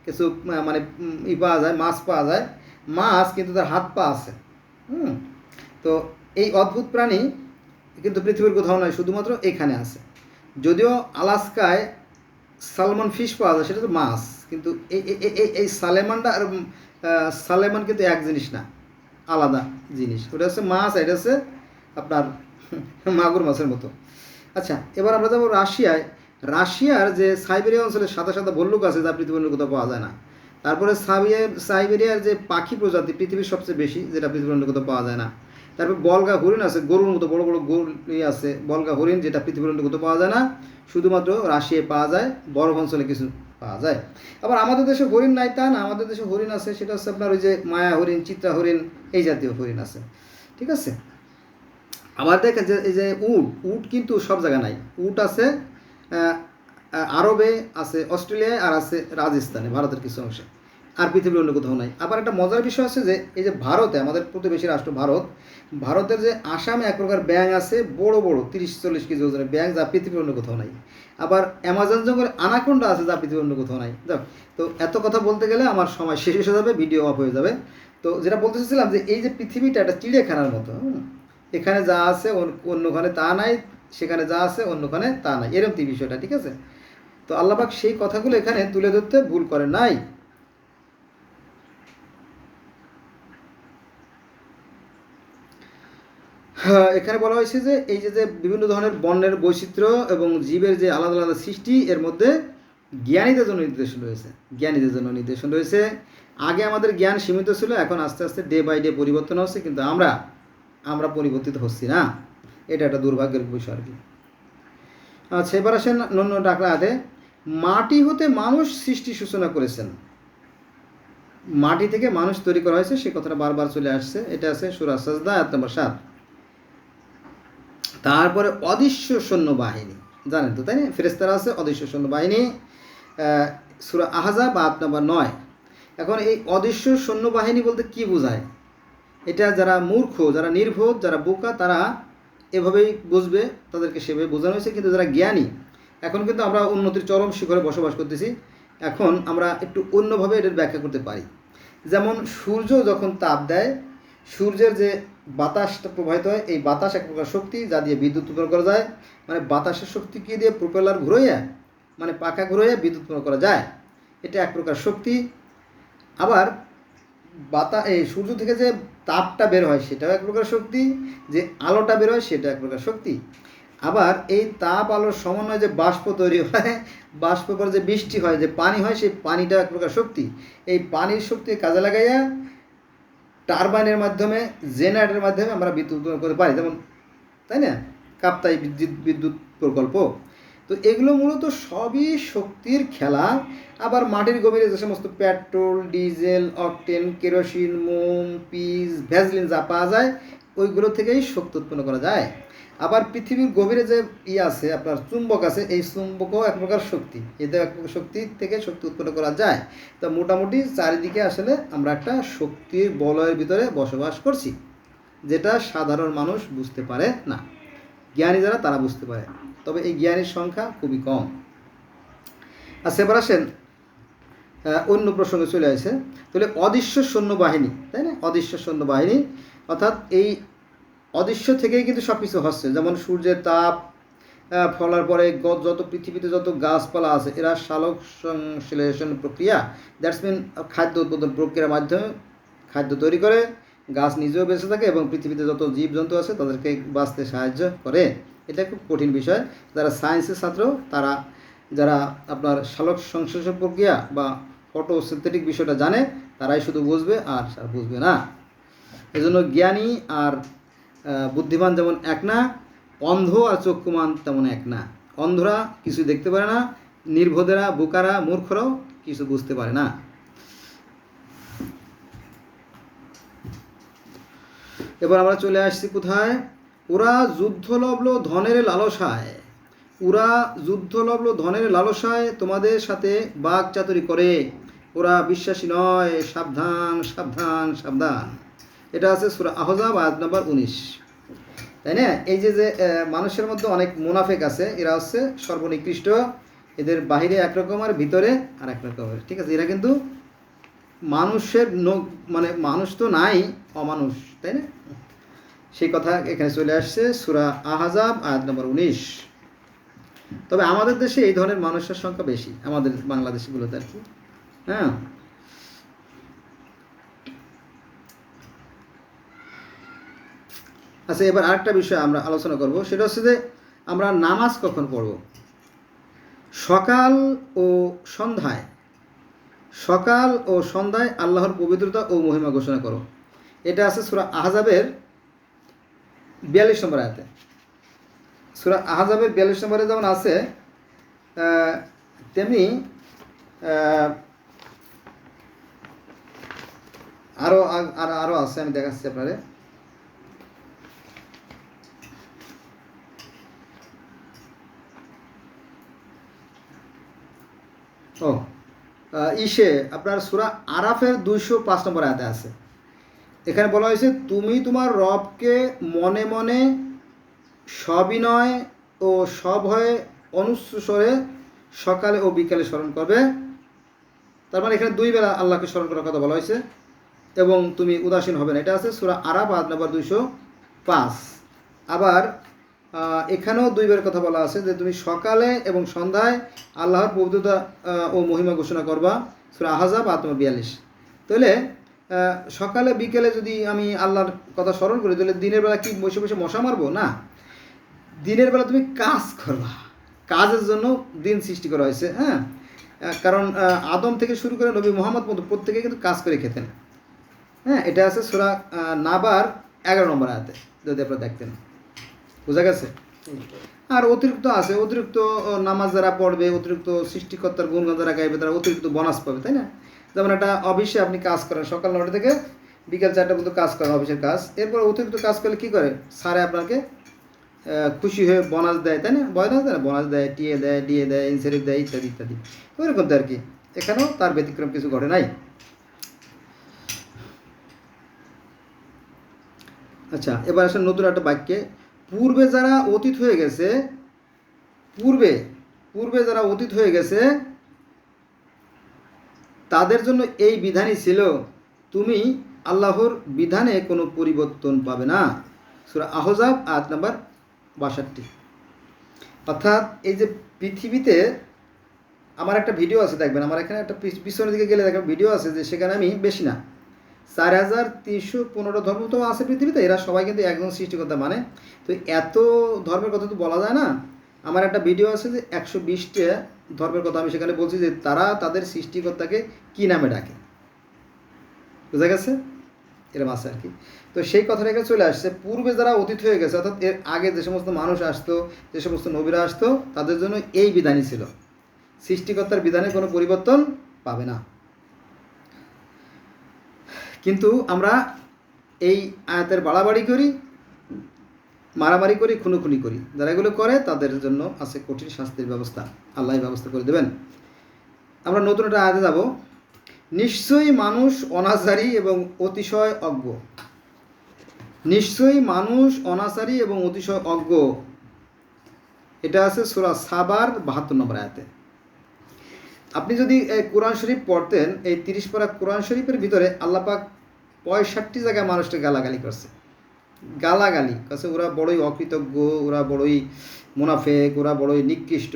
Speaker 1: কিছু মানে পাওয়া যায়, মাছ পাওয়া যায়, মাছ কিন্তু তার হাত পা আছে। তো এই অদ্ভুত প্রাণী কিন্তু পৃথিবীর কোথাও নয়, শুধুমাত্র এখানে আছে। যদিও আলাস্কায় সালমন ফিশ পাওয়া যায়, সেটা তো মাছ, কিন্তু এই সালেমানটা আর সালেমান কিন্তু এক জিনিস না, আলাদা জিনিস। ওটা হচ্ছে মাছ, এটা হচ্ছে আপনার মাগুর মাছের মতো। আচ্ছা, এবার আমরা যাবো রাশিয়ার যে সাইবেরিয়া অঞ্চলে সাদা সাদা ভল্লুক আছে, যা পৃথিবীর কোথাও পাওয়া যায় না। তারপরে সাইবেরিয়ার যে পাখি প্রজাতি পৃথিবীর সবচেয়ে বেশি, যেটা পৃথিবীর কোথাও পাওয়া যায় না। তারপর বলগা হরিণ আছে, গরুর মতো বড় বড় গরু আছে, বলগা হরিণ, যেটা পৃথিবীর কোথাও পাওয়া যায় না, শুধুমাত্র রাশিয়ায় পাওয়া যায়, বরফ অঞ্চলে কিছু পাওয়া যায়। আবার আমাদের দেশে হরিণ নাই তা না, আমাদের দেশে হরিণ আছে, সেটা হচ্ছে আপনার ওই যে মায়া হরিণ, চিত্রা হরিণ, এই জাতীয় হরিণ আছে। ঠিক আছে? আবার দেখেন যে এই যে উট কিন্তু সব জায়গায় নাই। উট আছে আরবে, আছে অস্ট্রেলিয়ায়, আর আছে রাজস্থানে, ভারতের কিছু অংশে, আর পৃথিবীর অন্য কোথাও নাই। আবার একটা মজার বিষয় আছে যে এই যে ভারতে, আমাদের প্রতিবেশী রাষ্ট্র ভারতের যে আসামে এক প্রকার ব্যাঙ আছে, বড় বড় 30-40 কেজি ওজনের ব্যাঙ, যা পৃথিবীর অন্য কোথাও নাই। আবার অ্যামাজন জঙ্গলে আনাকোন্ডা আছে, যা পৃথিবীর অন্য কোথাও নাই। যাক, তো এত কথা বলতে গেলে আমার সময় শেষ হয়ে যাবে, ভিডিও অফ হয়ে যাবে। তো যেটা বলতে চাইছিলাম যে এই যে পৃথিবীটা একটা চিড়িয়াখানার মতো, এখানে যা আছে অন্যখানে তা নাই, সেখানে যা আছে অন্যখানে তা নাই, এরকম বিষয়টা। ঠিক আছে? তো আল্লাহ পাক সেই কথাগুলো এখানে তুলে ধরতে ভুল করে নাই। এখানে বলা হয়েছে যে এই যে বিভিন্ন ধরনের বর্ণের বৈচিত্র্য এবং জীবের যে আলাদা আলাদা সৃষ্টি, এর মধ্যে জ্ঞানীদের জন্য নির্দেশন রয়েছে, জ্ঞানীদের জন্য নির্দেশন রয়েছে। আগে আমাদের জ্ঞান সীমিত ছিল, এখন আস্তে আস্তে ডে বাই ডে পরিবর্তন হচ্ছে, কিন্তু আমরা পরিবর্তিত হচ্ছি না। এটা একটা দুর্ভাগ্যের বিষয় আর কি। আচ্ছা, এবার আসেন অন্য ডাকলা হাতে, মাটি হতে মানুষ সৃষ্টি সূচনা করেছেন। মাটি থেকে মানুষ তৈরি করা হয়েছে, সে কথাটা বারবার চলে আসছে। এটা আছে সূরা সাজদা আয়াত নম্বর 7। তারপরে অদৃশ্য সৈন্যবাহিনী, জানেন তো তাই না, ফেরেশতারা আছে, অদৃশ্য সৈন্যবাহিনী, সূরা আহজাব আয়াত নম্বর 9। এখন এই অদৃশ্য সৈন্যবাহিনী বলতে কি বোঝায়? এটা যারা মূর্খ, যারা নির্বোধ, যারা বোকা, তারা এভাবেই বুঝবে, তাদেরকে সেভাবে বোঝানো হয়েছে। কিন্তু যারা জ্ঞানী, এখন কিন্তু আমরা উন্নতির চরম শিখরে বসবাস করতেছি, এখন আমরা একটু অন্যভাবে এটার ব্যাখ্যা করতে পারি। যেমন সূর্য যখন তাপ দেয়, সূর্যের যে বাতাসটা প্রবাহিত হয়, এই বাতাস এক প্রকার শক্তি, যা দিয়ে বিদ্যুৎ উৎপন্ন করা যায়। মানে বাতাসের শক্তি কি দিয়ে প্রপেলার ঘুরাইয়া, মানে পাখা ঘুরাইয়া বিদ্যুৎ উৎপন্ন করা যায়, এটা এক প্রকার শক্তি। আবার এই সূর্য থেকে যে তাপটা বের হয়, সেটাও এক প্রকার শক্তি। যে আলোটা বের হয়, সেটা এক প্রকার শক্তি। আবার এই তাপ আলোর সমন্বয়ে যে বাষ্প তৈরি হয়, বাষ্প পর যে বৃষ্টি হয়, যে পানি হয়, সেই পানিটাও এক প্রকার শক্তি। এই পানির শক্তি কাজে লাগাইয়া টারবাইনের মাধ্যমে, জেনারেটরের মাধ্যমে আমরা বিদ্যুৎ উৎপন্ন করতে পারি, যেমন তাই না, কাপ্তাই বিদ্যুৎ প্রকল্প। তো এগুলো মূলত সবই শক্তির খেলা। আবার মাটির গভীরে যে সমস্ত পেট্রোল, ডিজেল, অকটেন, কেরোসিন, মোম, পিস, ভ্যাসলিন যা পাওয়া যায়, ওইগুলো থেকেই শক্তি উৎপন্ন করা যায়। আবার পৃথিবীর গভীরে যে আছে আপনার চুম্বক আছে, এই চুম্বকও এক প্রকার শক্তি, এদের এক প্রকার শক্তি থেকে শক্তি উৎপন্ন করা যায়। তো মোটামুটি চারিদিকে আসলে আমরা একটা শক্তির বলয়ের ভিতরে বসবাস করছি, যেটা সাধারণ মানুষ বুঝতে পারে না। জ্ঞানী যারা, তারা বুঝতে পারে, তবে এই জ্ঞানীর সংখ্যা খুবই কম। আর সেবার আসেন অন্য প্রসঙ্গে চলে আসে, তাহলে অদৃশ্য সৈন্যবাহিনী, তাই না, অদৃশ্য সৈন্যবাহিনী, অর্থাৎ এই অদৃশ্য থেকেই কিন্তু সব কিছু হচ্ছে। যেমন সূর্যের তাপ ফলার পরে যত পৃথিবীতে যত গাছপালা আছে, এরা সালোক সংশ্লেষণ প্রক্রিয়া, দ্যাটস মিন খাদ্য উৎপাদন প্রক্রিয়ার মাধ্যমে খাদ্য তৈরি করে, গাছ নিজেও বেঁচে থাকে এবং পৃথিবীতে যত জীবজন্তু আছে তাদেরকে বাঁচতে সাহায্য করে। এটা খুব কঠিন বিষয়। যারা সায়েন্সের ছাত্র, তারা যারা আপনার সালোক সংশ্লেষণ প্রক্রিয়া বা ফটোসিনথেটিক বিষয়টা জানে, তারাই শুধু বুঝবে, আর বুঝবে না। এজন্য জ্ঞানী আর বুদ্ধিমান যেমন এক না, অন্ধ আর চক্ষুমান তেমন এক না। অন্ধরা কিছু দেখতে পারে না, নির্বোধেরা, বোকারা, মূর্খরাও কিছু বুঝতে পারে না। এবার আমরা চলে আসছি কোথায়, ওরা যুদ্ধলব্ধ ধনের লালসায়, ওরা যুদ্ধলব্ধ ধনের লালসায় তোমাদের সাথে বাক চাতুরি করে, ওরা বিশ্বাসী নয়, সাবধান সাবধান সাবধান। এটা আছে সূরা আহজাব আয়াত নম্বর 19, তাই না। এই যে মানুষের মধ্যে অনেক মুনাফেক আছে, এরা হচ্ছে সর্বনিকৃষ্ট, এদের বাহিরে একরকম আর ভিতরে আর এক রকমের, ঠিক আছে। এরা কিন্তু মানুষের মানে মানুষ তো নাই, অমানুষ, তাই না। সেই কথা এখানে চলে আসছে সূরা আহজাব আয়াত নম্বর 19। তবে আমাদের দেশে এই ধরনের মানুষের সংখ্যা বেশি, আমাদের বাংলাদেশিগুলোতে আর কি। হ্যাঁ, আচ্ছা, এবার আরেকটা বিষয় আমরা আলোচনা করব, সেটা হচ্ছে যে আমরা নামাজ কখন পড়ব। সকাল ও সন্ধ্যায়, সকাল ও সন্ধ্যায় আল্লাহর পবিত্রতা ও মহিমা ঘোষণা করো। এটা আছে সূরা আহজাবের 42 নম্বর আয়াতে। সূরা আহজাবের 42 নম্বরে যেমন আছে, তেমনি আরও আছে, আমি দেখাচ্ছি আপনারে। আপনার সূরা আরাফের 205 নম্বর আয়াতে আছে। এখানে বলা হয়েছে, তুমি তোমার রবকে মনে মনে সবিনয় ও সভয়ে অনুচ্চস্বরে সকালে ও বিকালে স্মরণ করবে। তার মানে এখানে 2 বেলা আল্লাহকে স্মরণ করার কথা বলা হয়েছে, এবং তুমি উদাসীন হবে না। এটা আছে সূরা আরাফ আয়াত নম্বর 205। আবার এখানেও 2 বার কথা বলা আছে যে তুমি সকালে এবং সন্ধ্যায় আল্লাহর পবিত্রতা ও মহিমা ঘোষণা করবা, সূরা আহজাব আয়াত নম্বর 42। তাহলে সকালে বিকেলে যদি আমি আল্লাহর কথা স্মরণ করি, তাহলে দিনের বেলা কি বসে বসে মশা মারবো? না, দিনের বেলা তুমি কাজ করবা, কাজের জন্য দিন সৃষ্টি করা হয়েছে। হ্যাঁ, কারণ আদম থেকে শুরু করে নবী মোহাম্মদ পর্যন্ত প্রত্যেকে কিন্তু কাজ করে খেতেন। হ্যাঁ, এটা আছে সূরা নাবার 11 নম্বর আয়াতে, যদি আপনারা দেখতেন। বোঝা গেছে? আর অতিরিক্ত আছে, অতিরিক্ত নামাজ যারা পড়বে, অতিরিক্ত সৃষ্টিকর্তার গুণগান যারা গাইবে, তারা অতিরিক্ত বোনাস পাবে, তাই না? যেমন একটা অফিসে আপনি কাজ করেন, সকাল 9টা থেকে বিকেল 4টা পর্যন্ত কাজ করেন অফিসের কাজ, এরপর অতিরিক্ত কাজ করলে কী করে? স্যারে আপনাকে খুশি হয়ে বোনাস দেয়, তাই না? বোনাস দেয় না, বোনাস দেয়, টিএ দেয়, ডিএ দেয়, ইনসেন্টিভ দেয়, ইত্যাদি ইত্যাদি। ওইরকম তো আর কি, এখানেও তার ব্যতিক্রম কিছু ঘটে নাই। আচ্ছা, এবার আসেন নতুন একটা বাক্যে। পূর্বে যারা অতীত হয়ে গেছে, পূর্বে যারা অতীত হয়ে গেছে তাদের জন্য এই বিধানই ছিল, তুমি আল্লাহর বিধানে কোনো পরিবর্তন পাবে না। সূরা আহজাব আয়াত নাম্বার 62। অর্থাৎ এই যে পৃথিবীতে, আমার একটা ভিডিও আছে, দেখবেন আমার এখানে একটা পিছনের দিকে গেলে দেখবেন ভিডিও আছে, যে সেখানে আমি বেশি না 4315 ধর্ম তো আছে পৃথিবীতে, এরা সবাই কিন্তু একজন সৃষ্টিকর্তা মানে। তো এত ধর্মের কথা তো বলা যায় না। আমার একটা ভিডিও আছে যে 120টা ধর্মের কথা আমি সেখানে বলছি যে তারা তাদের সৃষ্টিকর্তাকে কী নামে ডাকে। বুঝা গেছে? এরকম আছে আর কি। তো সেই কথাটা এখানে চলে আসছে, পূর্বে যারা অতীত হয়ে গেছে, অর্থাৎ এর আগে যে সমস্ত মানুষ আসতো, যে সমস্ত নবীরা আসতো, তাদের জন্য এই বিধানই ছিল, সৃষ্টিকর্তার বিধানে কোনো পরিবর্তন পাবে না। কিন্তু আমরা এই আয়াতের বাড়াবাড়ি করি, মারামারি করি, খুনোখুনি করি। যারা এগুলো করে তাদের জন্য আছে কঠিন শাস্তির ব্যবস্থা, আল্লাহ ব্যবস্থা করে দেবেন। আমরা নতুন একটা আয়াতে যাব। নিশ্চয়ই মানুষ অনাচারী এবং অতিশয় অজ্ঞ। নিশ্চয়ই মানুষ অনাচারী এবং অতিশয় অজ্ঞ, এটা আছে সূরা সাবার 72 নম্বর আয়াতে। আপনি যদি কোরআন শরীফ পড়তেন, এই 30 পারা কোরআন শরীফের ভিতরে আল্লাহ পাক 65 জায়গায় মানুষকে গালাগালি করছে। গালাগালি কাছে ওরা বড়ই অকৃতজ্ঞ, ওরা বড়ই মুনাফেক, ওরা বড়ই নিকৃষ্ট,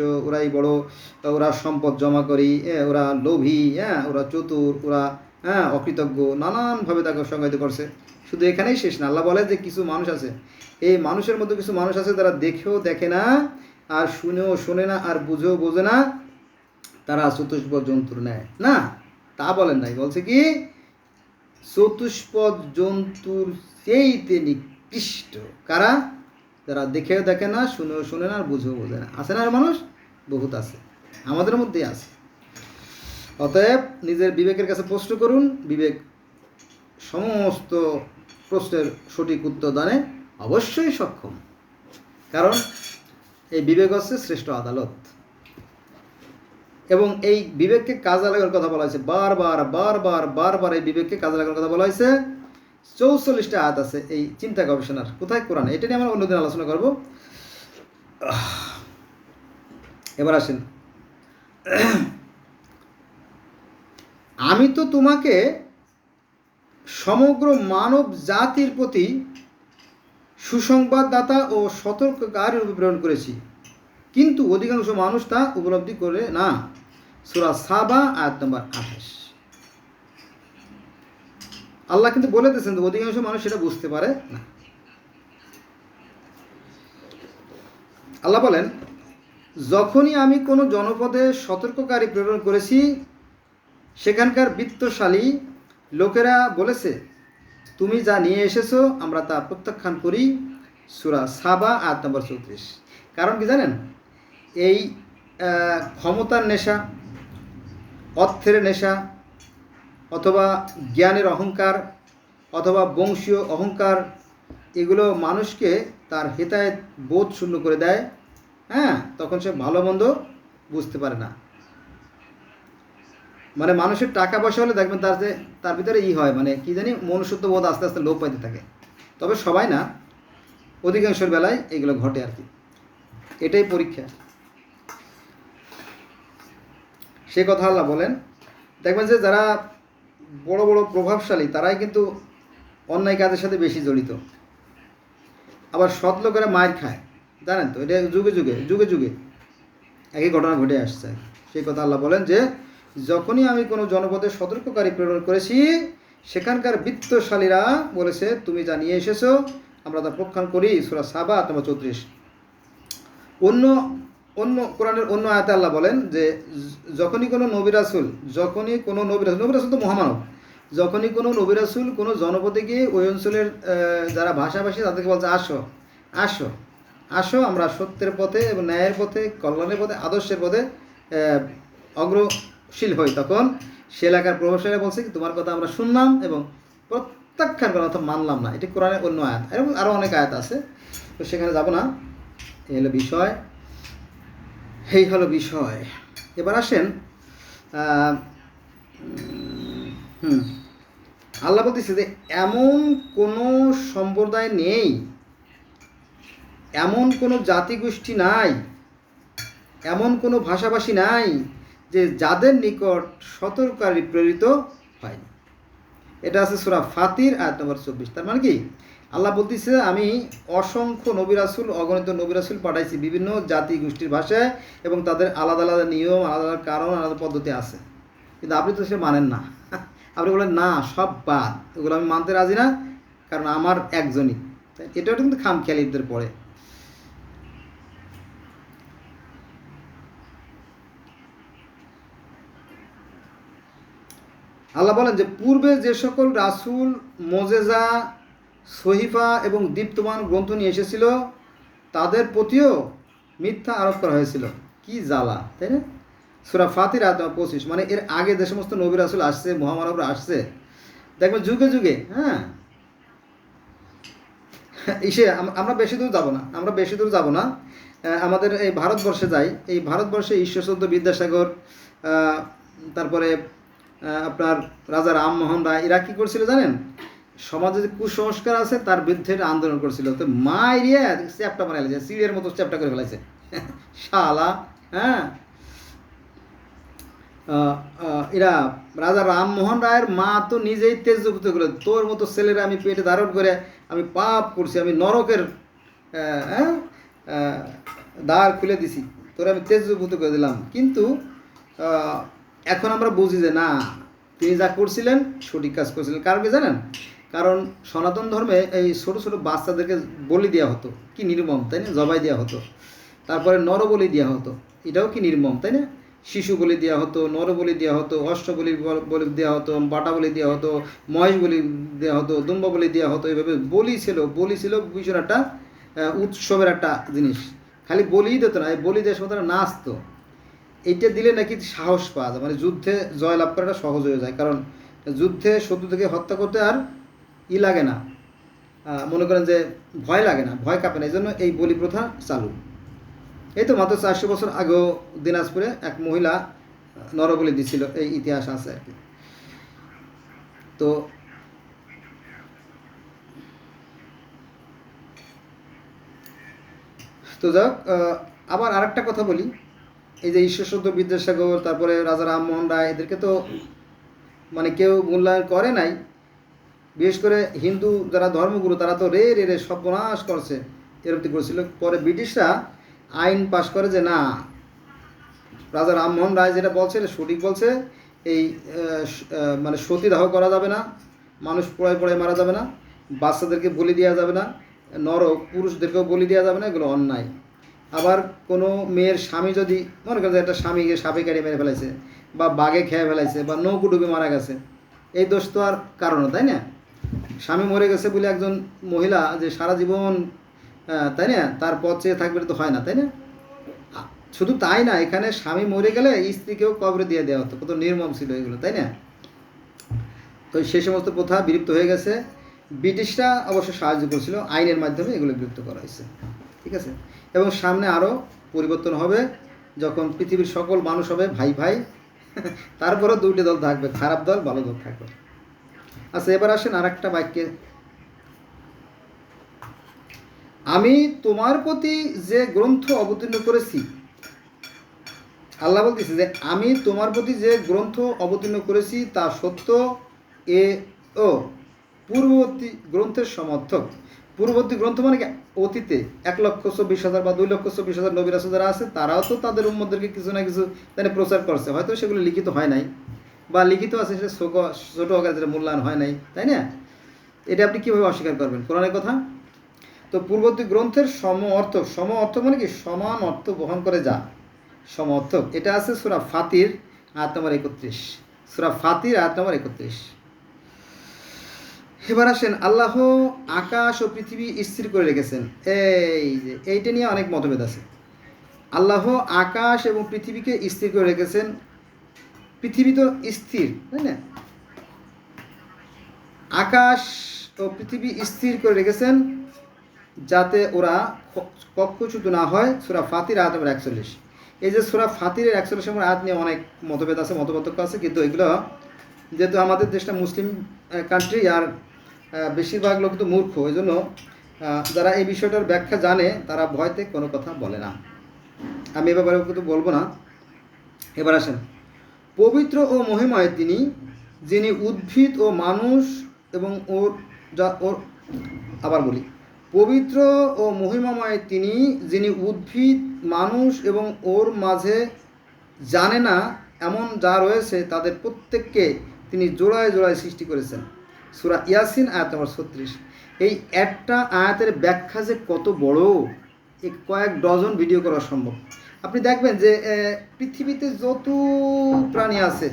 Speaker 1: ওরা সম্পদ জমা করি, ওরা লোভী, ওরা চতুর, ওরা অকৃতজ্ঞ, নানানভাবে তাকে সংজ্ঞায়িত করছে। শুধু এখানেই শেষ না, আল্লাহ বলে যে কিছু মানুষ আছে, এই মানুষের মধ্যে কিছু মানুষ আছে যারা দেখেও দেখে না, আর শুনেও শোনে না, আর বুঝেও বোঝে না, তারা চতুষ্পদ জন্তুর নেয় না। তা বলেন নাই, বলছে কি চতুষ্পদ জন্তুর চেয়েতে নিকৃষ্ট কারা? যারা দেখেও দেখে না, শুনেও শোনে না, আর বুঝেও বোঝে না। আছে না আর মানুষ? বহুত আছে, আমাদের মধ্যেই আছে। অতএব নিজের বিবেকের কাছে প্রশ্ন করুন, বিবেক সমস্ত প্রশ্নের সঠিক উত্তর দানে অবশ্যই সক্ষম, কারণ এই বিবেক হচ্ছে শ্রেষ্ঠ আদালত। এবং এই বিবেককে কাজে লাগানোর কথা বলা হয়েছে বারবার বারবার বারবার, এই বিবেককে কাজে লাগানোর কথা বলা হয়েছে। 44টা আয়াত আছে এই চিন্তা গবেষণার। কোথায়? কোরআনে। এটা নিয়ে আমরা অন্যদিন আলোচনা করব। এবার আসেন, আমি তো তোমাকে সমগ্র মানব জাতির প্রতি সুসংবাদদাতা ও সতর্ককারী রূপে প্রেরণ করেছি, কিন্তু অধিকাংশ মানুষ তা উপলব্ধি করে না। সূরা সাবা আয়াত নম্বর 28। আল্লাহ কিন্তু বলে দিয়েছেন যে অধিকাংশ মানুষ সেটা বুঝতে পারে না। আল্লাহ বলেন, যখনই আমি কোনো জনপদে সতর্ককারী প্রেরণ করেছি, সেখানকার বিত্তশালী লোকেরা বলেছে, তুমি যা নিয়ে এসেছো আমরা তা প্রত্যাখ্যান করি। সূরা সাবা আয়াত নম্বর 34। কারণ কি জানেন? এই ক্ষমতার নেশা, অর্থের নেশা, অথবা জ্ঞানের অহংকার, অথবা বংশীয় অহংকার, এগুলো মানুষকে তার হেদায়েত বোধ শূন্য করে দেয়। তখন সে ভালো মন্দ বুঝতে পারে না। মানে মানুষের টাকা পয়সা হলে দেখবেন তার ভিতরে হয়, মানে কি জানি, মনুষ্যত্ব বোধ আস্তে আস্তে লোপ পাইতে থাকে। তবে সবাই না, অধিকাংশের বেলায় এগুলো ঘটে আর কি। এটাই পরীক্ষা। সে কথা আল্লাহ বলেন, দেখবেন যে যারা বড় বড় প্রভাবশালী তারাই কিন্তু অন্যায় কাজের সাথে বেশি জড়িত। আবার সৎ লোকেরা মায়ের খায়, জানেন তো? এটা যুগে যুগে যুগে যুগে একই ঘটনা ঘটে আসছে। সেই কথা আল্লাহ বলেন যে যখনই আমি কোনো জনপদে সতর্ককারী প্রেরণ করেছি, সেখানকার বিত্তশালীরা বলেছে, তুমি যা নিয়ে এসেছো আমরা তা প্রত্যাখ্যান করি। সূরা সাবা আয়াত নম্বর 34। অন্য অন্য কোরআনের অন্য আয়াতে আল্লাহ বলেন যে যখনই কোনো নবী রাসূল নবী রাসূল তো মহামানব, যখনই কোনো নবী রাসূল কোনো জনপদে গিয়ে ওই অঞ্চলের যারা ভাষাভাষী তাদেরকে বলছে আসো আসো আসো আমরা সত্যের পথে এবং ন্যায়ের পথে, কল্যাণের পথে, আদর্শের পথে অগ্রশীল হই, তখন সে এলাকার প্রভাবশালীরা বলছে কি তোমার কথা আমরা শুনলাম এবং প্রত্যাখ্যান করার কথা মানলাম না। এটি কোরআনের অন্য আয়াত, এবং আরও অনেক আয়াত আছে, তো সেখানে যাব না। এই হলো বিষয়, এই হলো বিষয়। এবার আসেন আল্লাহ বলতেছে যে এমন কোনো সম্প্রদায় নেই, এমন কোনো জাতিগোষ্ঠী নাই, এমন কোনো ভাষাভাষী নাই যে যাদের নিকট সতর্ককারী প্রেরিত হয়নি। এটা আছে সূরা ফাতির আয়াত নম্বর 24। তার মানে কি আল্লাহ বলতেছে আমি অসংখ্য নবী রাসূল, অগণিত নবী রাসূল পাঠাইছি বিভিন্ন জাতি গোষ্ঠীর ভাষায়, এবং তাদের আলাদা আলাদা নিয়ম, আলাদা আলাদা কারণ, আলাদা পদ্ধতি আছে, কিন্তু আপনি তো সে মানেন না। আপনি বলেন না সব বাদ, ওগুলো আমি মানতে রাজি না, কারণ আমার একজনই। এটাও কিন্তু খামখেয়ালিদের পড়ে। আল্লাহ বলেন যে পূর্বে যে সকল রাসূল মোজেজা, সহিফা এবং দীপ্তমান গ্রন্থ নিয়ে এসেছিল তাদের প্রতিও মিথ্যা আরোপ করা হয়েছিল। কি জ্বালা, তাই না? সূরা ফাতির আয়াত 25। মানে এর আগে যে সমস্ত নবী রাসূল আসছে, মহামানবরা আসছে, দেখবেন যুগে যুগে, আমরা বেশি দূর যাব না, আমাদের এই ভারতবর্ষে যাই। এই ভারতবর্ষে ঈশ্বরচন্দ্র বিদ্যাসাগর, তারপরে আপনার রাজা রামমোহন রায়, এরা কী করছিল জানেন? সমাজে যে কুসংস্কার আছে তার বিরুদ্ধে আন্দোলন করছিল। তো মাইরিয়া চ্যাপটা বানাই ফেলেছে, সিঁড়ির মতো চ্যাপটা করে ফেলাইছে শালা। এরা রাজা রামমোহন রায়ের মা তো নিজেই তেজপুত করে, তোর মতো ছেলেরা আমি পেটে ধারণ করে আমি পাপ করছি, আমি নরকের দ্বার খুলে দিছি, তোর আমি তেজপুত করে দিলাম। কিন্তু এখন আমরা বুঝি যে না, তিনি যা করছিলেন সঠিক কাজ করছিলেন। কারণ কি জানেন? কারণ সনাতন ধর্মে এই ছোটো ছোটো বাচ্চাদেরকে বলি দেওয়া হতো, কি নির্মম, তাই না? জবাই দেওয়া হতো, তারপরে নরবলি দেওয়া হতো, এটাও কি নির্মম, তাই না? শিশু বলি দেওয়া হতো, নরবলি দেওয়া হতো, অষ্ট বলি দেওয়া হতো, বাটা বলি দেওয়া হতো, মহেশ বলি দেওয়া হতো, দুম্বা বলি দেওয়া হতো। এইভাবে বলি ছিল ভীষণ একটা উৎসবের একটা জিনিস। খালি বলিই দিত না, এই বলি দেওয়ার সময় তারা নাচতো। এইটা দিলে নাকি সাহস পাওয়া যায়, মানে যুদ্ধে জয়লাভ করাটা সহজ হয়ে যায়। কারণ যুদ্ধে শত্রু থেকে হত্যা করতে আর লাগে না, মনে করেন যে ভয় লাগে না, ভয় কাঁপে না, এই জন্য এই বলি প্রথা চালু। এই তো মাত্র 400 বছর আগেও দিনাজপুরে এক মহিলা নরবলি দিছিল, এই ইতিহাস আছে আর কি। তো যাক, আবার আরেকটা কথা বলি, এই যে ঈশ্বরচন্দ্র বিদ্যাসাগর, তারপরে রাজা রামমোহন রায়, এদেরকে তো মানে কেউ মূল্যায়ন করে নাই। বিশেষ করে হিন্দু যারা ধর্মগুরু, তারা তো রে সর্বনাশ করছে, এরকম করেছিল। পরে ব্রিটিশরা আইন পাশ করে যে না, রাজা রামমোহন রায় যেটা বলছে এটা সঠিক বলছে, এই মানে সতীদাহ করা যাবে না, মানুষ পোড়ায় মারা যাবে না, বাচ্চাদেরকে বলি দেওয়া যাবে না, পুরুষদেরকেও বলি দেওয়া যাবে না, এগুলো অন্যায়। আবার কোনো মেয়ের স্বামী যদি মনে করেন যে একটা স্বামীকে সাপে কেটে মেরে ফেলাইছে, বা বাঘে খেয়ে ফেলাইছে, বা নৌকো ডুবে মারা গেছে, এই দোষ তো আর কারণ, তাই না? স্বামী মরে গেছে বলে একজন মহিলা যে সারা জীবন, তাই না, তার পথ চেয়ে থাকবে তো হয় না, তাই না? শুধু তাই না, এখানে স্বামী মরে গেলে স্ত্রীকেও কবরে দিয়ে দেওয়া হতো, কত নির্মম ছিল এগুলো, তাই না? তো সেই সমস্ত প্রথা বিলুপ্ত হয়ে গেছে। ব্রিটিশরা অবশ্য সাহায্য করেছিল, আইনের মাধ্যমে এগুলো বিলুপ্ত করা হয়েছে, ঠিক আছে? এবং সামনে আরও পরিবর্তন হবে, যখন পৃথিবীর সকল মানুষ হবে ভাই ভাই, তারপরেও দুইটি দল থাকবে, খারাপ দল ভালো দল থাকবে। আচ্ছা, এবার আসেন আর একটা বাক্যে, আমি তোমার প্রতি যে গ্রন্থ অবতীর্ণ করেছি, আল্লাহ বলতেছে যে আমি তোমার প্রতি যে গ্রন্থ অবতীর্ণ করেছি তা সত্য, এ ও পূর্ববর্তী গ্রন্থের সমর্থক। পূর্ববর্তী গ্রন্থ মানে কি? অতীতে 1,24,000 বা 2,24,000 নবী রাসূল যারা আছে, তারাও তো তাদের উম্মতদেরকে কিছু না কিছু তাই প্রচার করছে, হয়তো সেগুলো লিখিত হয় নাই, বা লিখিত আছে সেটা ছোটো আকারে, যেটা মূল্যায়ন হয় নাই, তাই না? এটা আপনি কীভাবে অস্বীকার করবেন? কোরআনের কথা। তো পূর্ববর্তী গ্রন্থের সম অর্থ মানে কি সমান অর্থ বহন করে যা সম অর্থ, এটা আছে সূরা ফাতির আয়াত নম্বর 31। সূরা ফাতির আয়াত নম্বর 31। এবার আসেন, আল্লাহ আকাশ ও পৃথিবী স্থির করে রেখেছেন। এই যে এইটা নিয়ে অনেক মতভেদ আছে। আল্লাহ আকাশ এবং পৃথিবীকে স্থির করে রেখেছেন। পৃথিবী তো স্থির, তাই না? আকাশ ও পৃথিবী স্থির করে রেখেছেন যাতে ওরা কক্ষচ্যুত না হয়। সূরা ফাতির আয়াত নম্বর 41। এই যে সূরা ফাতিরের 41 নম্বর আয়াত নিয়ে অনেক মতভেদ আছে, মতপার্থক্য আছে, কিন্তু এগুলো যেহেতু আমাদের দেশটা মুসলিম কান্ট্রি আর বেশিরভাগ লোক তো মূর্খ, এই জন্য যারা এই বিষয়টার ব্যাখ্যা জানে তারা ভয়তে কোনো কথা বলে না। আমি এ ব্যাপারে কিন্তু বলবো না। এবার আসেন, পবিত্র ও মহিময় তিনি, যিনি উদ্ভিদ ও মানুষ এবং আবার বলি, পবিত্র ও মহিমাময় তিনি, যিনি উদ্ভিদ, মানুষ এবং ওর মাঝে জানে না এমন যা রয়েছে তাদের প্রত্যেককে তিনি জোড়ায় জোড়ায় সৃষ্টি করেছেন। সূরা ইয়াসিন আয়াত নম্বর 36। এই একটা আয়াতের ব্যাখ্যা যে কত বড়, এই কয়েক ডজন ভিডিও করা সম্ভব। আপনি দেখবেন যে পৃথিবীতে যত প্রাণী আছে,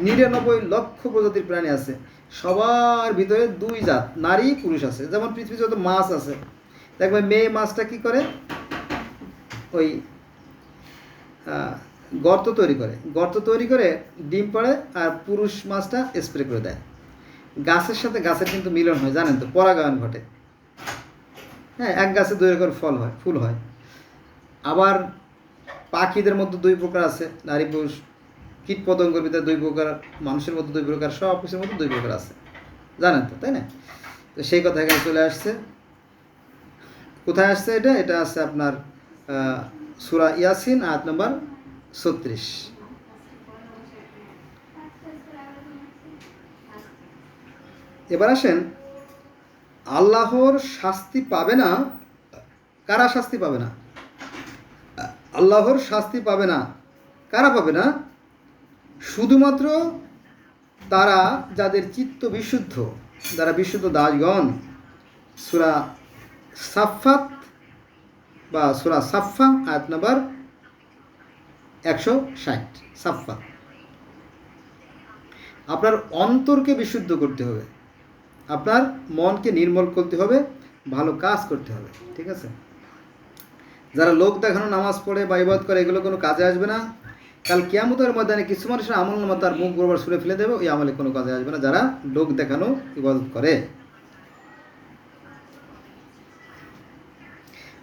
Speaker 1: 99 লক্ষ প্রজাতির প্রাণী আছে, সবার ভিতরে দুই জাত, নারী পুরুষ আছে। যেমন পৃথিবীতে যত মাছ আছে, দেখবেন মেয়ে মাছটা কি করে, ওই গর্ত তৈরি করে ডিম পাড়ে, আর পুরুষ মাছটা স্প্রে করে দেয়। গাছের সাথে গাছের কিন্তু মিলন হয়, জানেন তো, পরাগায়ন ঘটে। হ্যাঁ, এক গাছে 2 রকম ফুল হয়। আবার পাখিদের মধ্যে 2 প্রকার আছে, নারী পুরুষ। কীট পতঙ্গের ভিতরে 2 প্রকার, মানুষের মধ্যে 2 প্রকার, সব কিছুর মধ্যে 2 প্রকার আছে, জানেন তো, তাই না? তো সেই কথা এখানে চলে আসছে। কোথায় আসছে এটা আছে আপনার সূরা ইয়াসিন আয়াত নম্বর 36। এবার আসেন, আল্লাহর শাস্তি পাবে না। কারা শাস্তি পাবে না? আল্লাহর শাস্তি পাবে না। কারা পাবে না? শুধুমাত্র তারা যাদের চিত্ত বিশুদ্ধ, যারা বিশুদ্ধ দাসগণ। সূরা সাফফাত বা সূরা সাফফা আয়াত নম্বর 160। সাফফাত। আপনার অন্তরকে বিশুদ্ধ করতে হবে, আপনার মনকে নির্মল করতে হবে, ভালো কাজ করতে হবে, ঠিক আছে? যারা লোক দেখানো নামাজ পড়ে বা ইবাদত করে, এগুলো কোনো কাজে আসবে না। কাল কিয়ামতের ময়দানে কিছু মানুষের আমলনামা তার মুখ বরাবর ছুঁড়ে ফেলে দেবে, ওই আমলে কোনো কাজে আসবে না, যারা লোক দেখানো ইবাদত করে।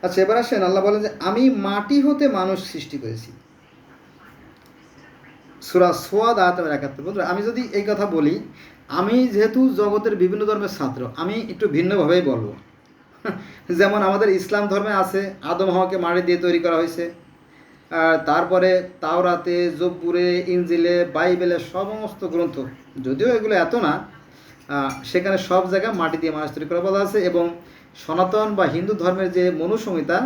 Speaker 1: আচ্ছা, এবার আসেন, আল্লাহ বলেন যে আমি মাটি হতে মানুষ সৃষ্টি করেছি। সূরা সোয়াদ আয়াত নম্বর 71। বন্ধুরা, আমি যদি এই কথা বলি, আমি যেহেতু জগতের বিভিন্ন ধর্মের ছাত্র, আমি একটু ভিন্নভাবেই বলবো। যেমন আমাদের ইসলাম ধর্মে আছে আদম হাওয়াকে মাটি দিয়ে তৈরি করা হয়েছে। তারপরে তাওরাতে, জব্বুরে, ইনজিলে, বাইবেলে সমস্ত গ্রন্থ, যদিও এগুলো এত না, সেখানে সব জায়গায় মাটি দিয়ে মানুষ তৈরি করা বলা আছে। এবং সনাতন বা হিন্দু ধর্মের যে মনুসংহিতা,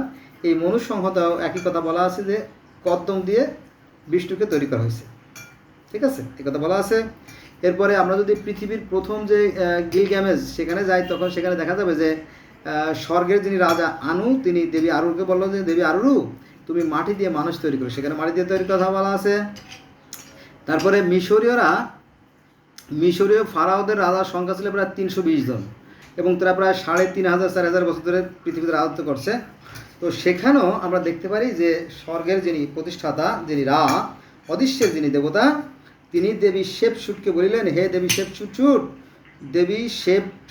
Speaker 1: এই মনুসংহিতাও একই কথা বলা আছে যে কদ্দম দিয়ে বিষ্ণুকে তৈরি করা হয়েছে, ঠিক আছে, এই কথা বলা আছে। এরপরে আমরা যদি পৃথিবীর প্রথম যে গিলগ্যামেজ সেখানে যাই, তখন সেখানে দেখা যাবে যে স্বর্গের যিনি রাজা আনু, তিনি দেবী আরুকে বললো যে দেবী আরু, তুমি মাটি দিয়ে মানুষ তৈরি করো, সেখানে মাটি দিয়ে তৈরি কথা বলা আছে। তারপরে মিশরীয় ফারাওদের রাজার সংখ্যা ছিল প্রায় 320 জন, এবং তারা প্রায় 3500-4000 বছর ধরে পৃথিবীতে রাজত্ব করছে। তো সেখানেও আমরা দেখতে পারি যে স্বর্গের যিনি প্রতিষ্ঠাতা, যিনি অদৃশ্যের যিনি দেবতা, তিনি দেবী শেপশুটকে বলিলেন, হে দেবী শেপশুট, দেবী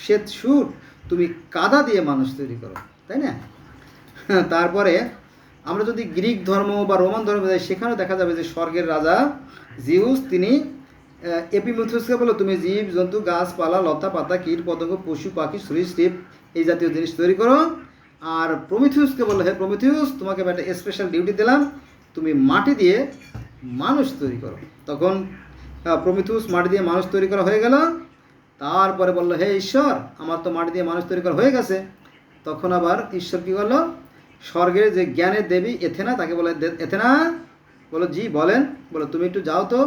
Speaker 1: শেপশুট, তুমি কাদা দিয়ে মানুষ তৈরি করো, তাই না? তারপরে আমরা যদি গ্রিক ধর্ম বা রোমান ধর্মে যাই, সেখানেও দেখা যাবে যে স্বর্গের রাজা জিউস, তিনি এপিমিথুসকে বলো, তুমি জীব জন্তু, গাছপালা, লতা পাতা, কীট পতঙ্গ, পশু পাখি, সরীসৃপ, এই জাতীয় জিনিস তৈরি করো। আর প্রমিথিউসকে বললো, হে প্রমিথিউস, তোমাকে একটা স্পেশাল ডিউটি দিলাম, তুমি মাটি দিয়ে মানুষ তৈরি করো। তখন প্রমিথিউস মাটি দিয়ে মানুষ তৈরি করা হয়ে গেল। তারপরে বললো, হে ঈশ্বর, আমার তো মাটি দিয়ে মানুষ তৈরি করা হয়ে গেছে। তখন আবার ঈশ্বর কী করলো, স্বর্গের যে জ্ঞানের দেবী এথেনা, তাকে বলে, এথেনা, বলো জি বলেন, বলো তুমি একটু যাও তো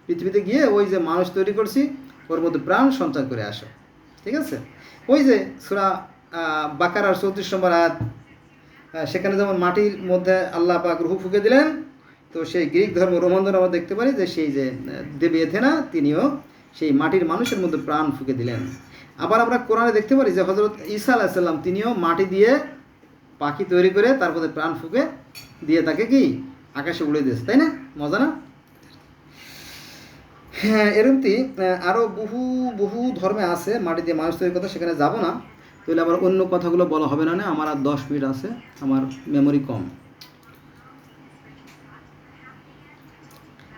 Speaker 1: পৃথিবীতে গিয়ে ওই যে মানুষ তৈরি করছি ওর মধ্যে প্রাণ সঞ্চার করে আসো, ঠিক আছে? ওই যে সূরা বাকারার 34 নম্বর আয়াত, সেখানে যেমন মাটির মধ্যে আল্লাহ পাক রুহু ফুঁকে দিলেন, তো সেই গ্রিক ধর্ম রোমান ধর্ম আমরা দেখতে পারি যে সেই যে দেবী এথেনা তিনিও সেই মাটির মানুষের মধ্যে প্রাণ ফুঁকে দিলেন। আবার আমরা কোরআনে দেখতে পারি যে হজরত ঈসা আলাইহিস সালাম তিনিও মাটি দিয়ে পাখি তৈরি করে তার মধ্যে প্রাণ ফুঁকে দিয়ে তাকে কি আকাশে উড়ে দিয়েছে, তাই না? মজা না? হ্যাঁ, এরকমই আরও বহু বহু ধর্মে আছে মাটি দিয়ে মানুষ তৈরির কথা, সেখানে যাব না, তাহলে আবার অন্য কথাগুলো বলা হবে না। আমার আর 10 মিনিট আছে, আমার মেমোরি কম।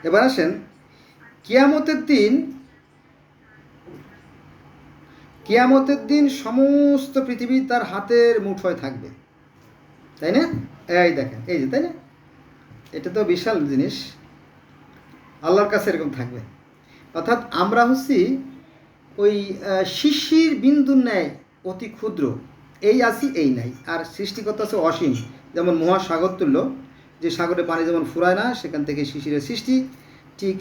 Speaker 1: এবার আসেন, কিয়ামতের দিন সমস্ত পৃথিবী তার হাতের মুঠোয় থাকবে, তাই না? এই দেখেন, এই যে, তাই না? এটা তো বিশাল জিনিস, আল্লাহর কাছে এরকম থাকবে। অর্থাৎ আমরা হচ্ছি ওই শিশির বিন্দুর ন্যায় অতি ক্ষুদ্র, এই আছি এই নাই, আর সৃষ্টিকর্তা আছে অসীম। যেমন মহাসাগর তুল্য, যে সাগরে পানি যেমন ফুরায় না, সেখান থেকে শিশিরের সৃষ্টি। ঠিক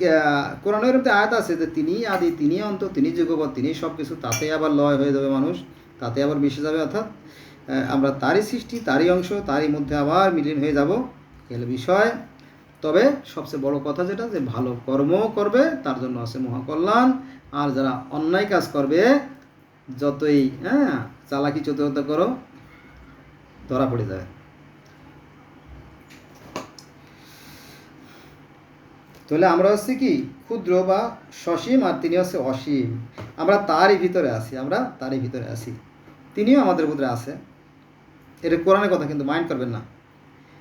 Speaker 1: কোরআনের মধ্যে আয়াত আছে যে তিনি আদি, তিনি অন্ত, তিনি যুগপৎ, তিনি সব কিছু, তাতে আবার লয় হয়ে যাবে মানুষ, তাতে আবার মিশে যাবে। অর্থাৎ আমরা তারই সৃষ্টি, তারই অংশ, তারই মধ্যে আবার মিলিন হয়ে যাব, এর বিষয়। তবে সবচেয়ে বড় কথা যেটা, যে ভালো কর্ম করবে তার জন্য আছে মহাকল্যাণ, আর যারা অন্যায় কাজ করবে, যতই চালাকি চতুরতা করো, ধরা পড়ে যাবে। তাহলে আমরা হচ্ছে কি ক্ষুদ্র বা সসীম, আর তিনি হচ্ছে অসীম। আমরা তারই ভিতরে আছি, তিনিও আমাদের ভিতরে আছে। এটা কোরআনের কথা, কিন্তু মাইন্ড করবেন না,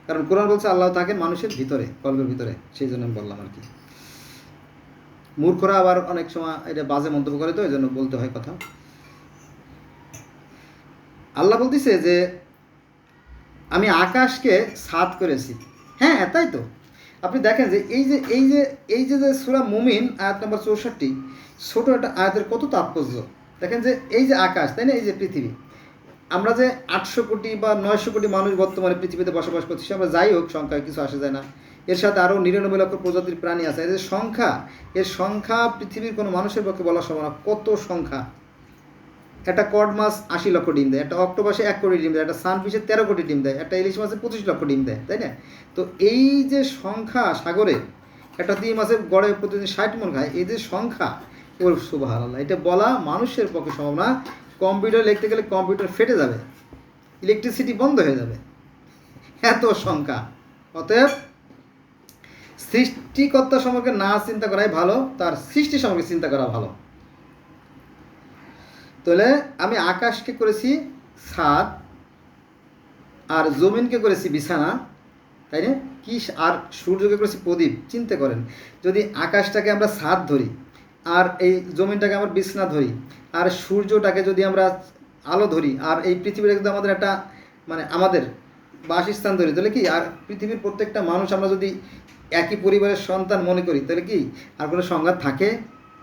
Speaker 1: কারণ কোরআন বলছে আল্লাহ থাকেন মানুষের ভিতরে, কল্পের ভিতরে, সেই জন্য আমি বললাম আর কি। মূর্খরা আবার অনেক সময় এটা বাজে মন্তব্য করে, তো এই জন্য বলতে হয় কথা। আল্লাহ বলতেছে যে আমি আকাশকে ছাদ করেছি। হ্যাঁ, তাই তো। আপনি দেখেন যে এই যে সূরা মুমিন আয়াত নম্বর 64, ছোট একটা আয়াতের কত তাৎপর্য। দেখেন যে এই যে আকাশ, তাই না, এই যে পৃথিবী, আমরা যে 800 কোটি বা 900 কোটি মানুষ বর্তমানে পৃথিবীতে বসবাস করছি, আমরা যাই হোক সংখ্যায় কিছু আসে যায় না, এর সাথে আরও 99 লক্ষ প্রজাতির প্রাণী আছে। এর সংখ্যা পৃথিবীর কোনো মানুষের পক্ষে বলা সম্ভব না, কত সংখ্যা। একটা কড মাছ 80 লক্ষ ডিম দেয়, একটা অক্টোপাসে 1 কোটি ডিম দেয়, একটা সানফিশে 13 কোটি ডিম দেয়, একটা ইলিশ মাছে 25 লক্ষ ডিম দেয়, তাই না? তো এই যে সংখ্যা, সাগরে একটা 3 মাছের গড়ে প্রতিদিন 60 মণ খায়, এই যে সংখ্যা, ওর সুবহানাল্লাহ, এটা বলা মানুষের পক্ষে সম্ভব না। কম্পিউটার লিখতে গেলে কম্পিউটার ফেটে যাবে, ইলেকট্রিসিটি বন্ধ হয়ে যাবে, এত সংখ্যা। অতএব সৃষ্টিকর্তা সম্পর্কে না চিন্তা করাই ভালো, তার সৃষ্টি সম্পর্কে চিন্তা করা ভালো। তাহলে আমি আকাশকে করেছি ছাদ, আর জমিনকে করেছি বিছানা, তাই না? কি, আর সূর্যকে করেছি প্রদীপ। চিন্তা করেন, যদি আকাশটাকে আমরা ছাদ ধরি, আর এই জমিনটাকে আমরা বিছানা ধরি, আর সূর্যটাকে যদি আমরা আলো ধরি, আর এই পৃথিবীটা যদি আমাদের একটা মানে আমাদের বাসস্থান ধরি, তাহলে কি, আর পৃথিবীর প্রত্যেকটা মানুষ আমরা যদি একই পরিবারের সন্তান মনে করি, তাহলে কি আর কোনো সংঘাত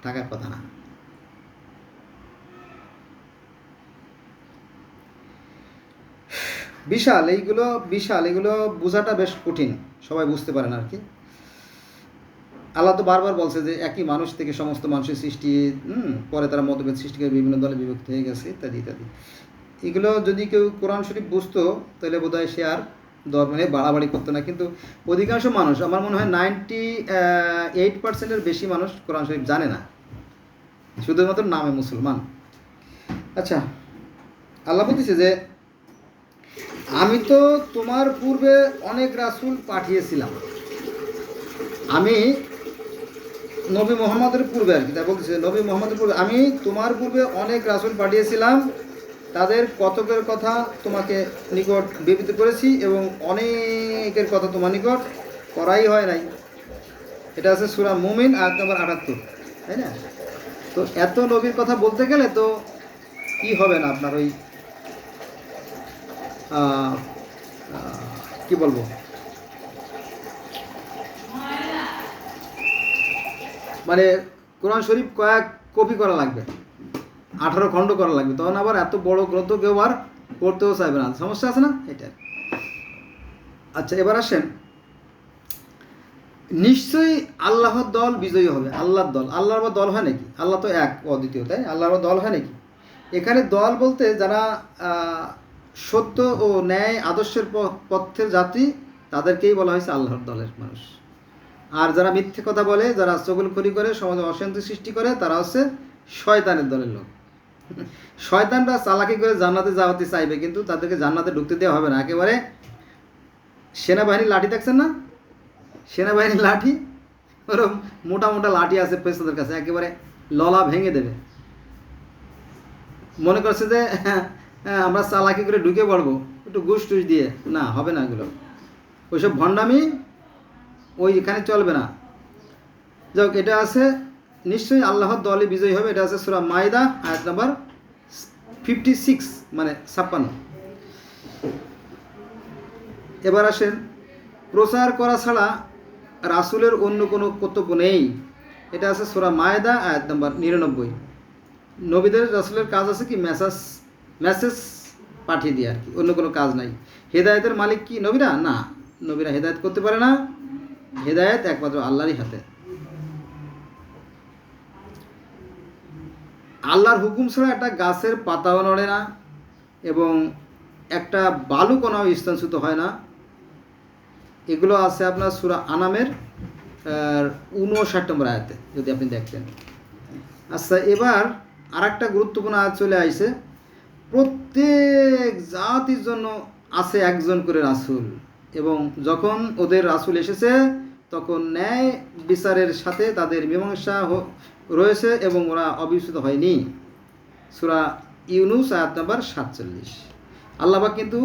Speaker 1: থাকার কথা না। বিশাল এইগুলো বোঝাটা বেশ কঠিন, সবাই বুঝতে পারে না আর কি। আল্লাহ তো বারবার বলছে যে একই মানুষ থেকে সমস্ত মানুষের সৃষ্টি, পরে তারা মতভেদ সৃষ্টি করে বিভিন্ন দলে বিভক্ত হয়ে গেছে, ইত্যাদি ইত্যাদি। এগুলো যদি কেউ কোরআন শরীফ বুঝতো, তাহলে বোধহয় সে আর ধর্মে বাড়াবাড়ি করতো না। কিন্তু অধিকাংশ মানুষ, আমার মনে হয় 98%-এর বেশি মানুষ কোরআন শরীফ জানে না, শুধুমাত্র নামে মুসলমান। আচ্ছা, আল্লাহ বলতেছে যে আমি তো তোমার পূর্বে অনেক রাসূল পাঠিয়েছিলাম। আমি নবী মুহাম্মদের পূর্বে আর কি, তাই বলতেছে নবী মুহাম্মদের পূর্বে আমি তোমার পূর্বে অনেক রাসূল পাঠিয়েছিলাম, তাদের কতকের কথা তোমাকে নিকট বিবৃত করেছি, এবং অনেকের কথা তোমার নিকট করাই হয় নাই। এটা আছে সূরা মুমিন আয়াত নম্বর 78, তাই না? তো এত নবীর কথা বলতে গেলে তো কি হবে না আপনার ওই কি বলবো, মানে কোরআন শরীফ কয়েক কপি করা লাগবে, 18 খণ্ড করা লাগবে, তখন আবার এত বড় গ্রন্থ কেউ আর পড়তেও চাইবে না, সমস্যা আছে না এটা। আচ্ছা, এবার আসেন, নিশ্চয়ই আল্লাহর দল বিজয়ী হবে। আল্লাহর দল হয় নাকি? আল্লাহ তো এক অদ্বিতীয়, তাই? আল্লাহর দল হয় নাকি? এখানে দল বলতে যারা সত্য ও ন্যায় আদর্শের পথের যাত্রী তাদেরকেই বলা হয়েছে আল্লাহর দলের মানুষ। আর যারা মিথ্যে কথা বলে, যারা চগলখড়ি করে, সমাজে অশান্তি সৃষ্টি করে, তারা হচ্ছে শয়তানের দলের লোক। শয়তানরা চালাকি করে জান্নাতে যাওয়াতে চাইবে, কিন্তু তাদেরকে জান্নাতে ঢুকতে দেওয়া হবে না। একেবারে সেনাবাহিনীর লাঠি দেখছেন না, সেনাবাহিনীর লাঠি, ওরকম মোটা মোটা লাঠি আছে পেছনের কাছে, একেবারে ললা ভেঙে দেবে। মনে করছে যে আমরা চালাকি করে ঢুকে পড়বো একটু ঘুষ টুস দিয়ে, না, হবে না। এগুলো ওইসব ভণ্ডামি ওইখানে চলবে না। যাক, এটা আছে নিশ্চয়ই আল্লাহর দলই বিজয়ী হবে। এটা আছে সূরা মাইদা আয়াত নাম্বার 56, মানে 56। এবার আসেন, প্রচার করা ছাড়া রাসূলের অন্য কোনো কর্তব্য নেই। এটা আছে সূরা মাইদা আয়াত নাম্বার 99। নবীদের রাসূলের কাজ আছে কি মেসেজ পাঠিয়ে দিয়ে, আর কি, অন্য কোনো কাজ নাই। হেদায়েতের মালিক কি নবীরা? না, নবীরা হেদায়েত করতে পারে না। হেদায়েত একমাত্র আল্লাহরই হাতে। আল্লাহর হুকুম ছাড়া একটা গাছের পাতাও নড়ে না, এবং একটা বালুকণাও স্থানচ্যুত হয় না। এগুলো আছে আপনার সূরা আনামের 59 নম্বর আয়াতে, যদি আপনি দেখতেন। আচ্ছা, এবার আর একটা গুরুত্বপূর্ণ আয়াত চলে আসছে। প্রত্যেক জাতির জন্য আছে একজন করে রাসূল, এবং যখন ওদের রাসূল এসেছে তখন ন্যায় বিচারের সাথে তাদের মীমাংসা রয়েছে এবং ওরা অবিচ্যুত হয়নি। সূরা ইউনুস আয়াত নাম্বার 47। আল্লাহ পাক কিন্তু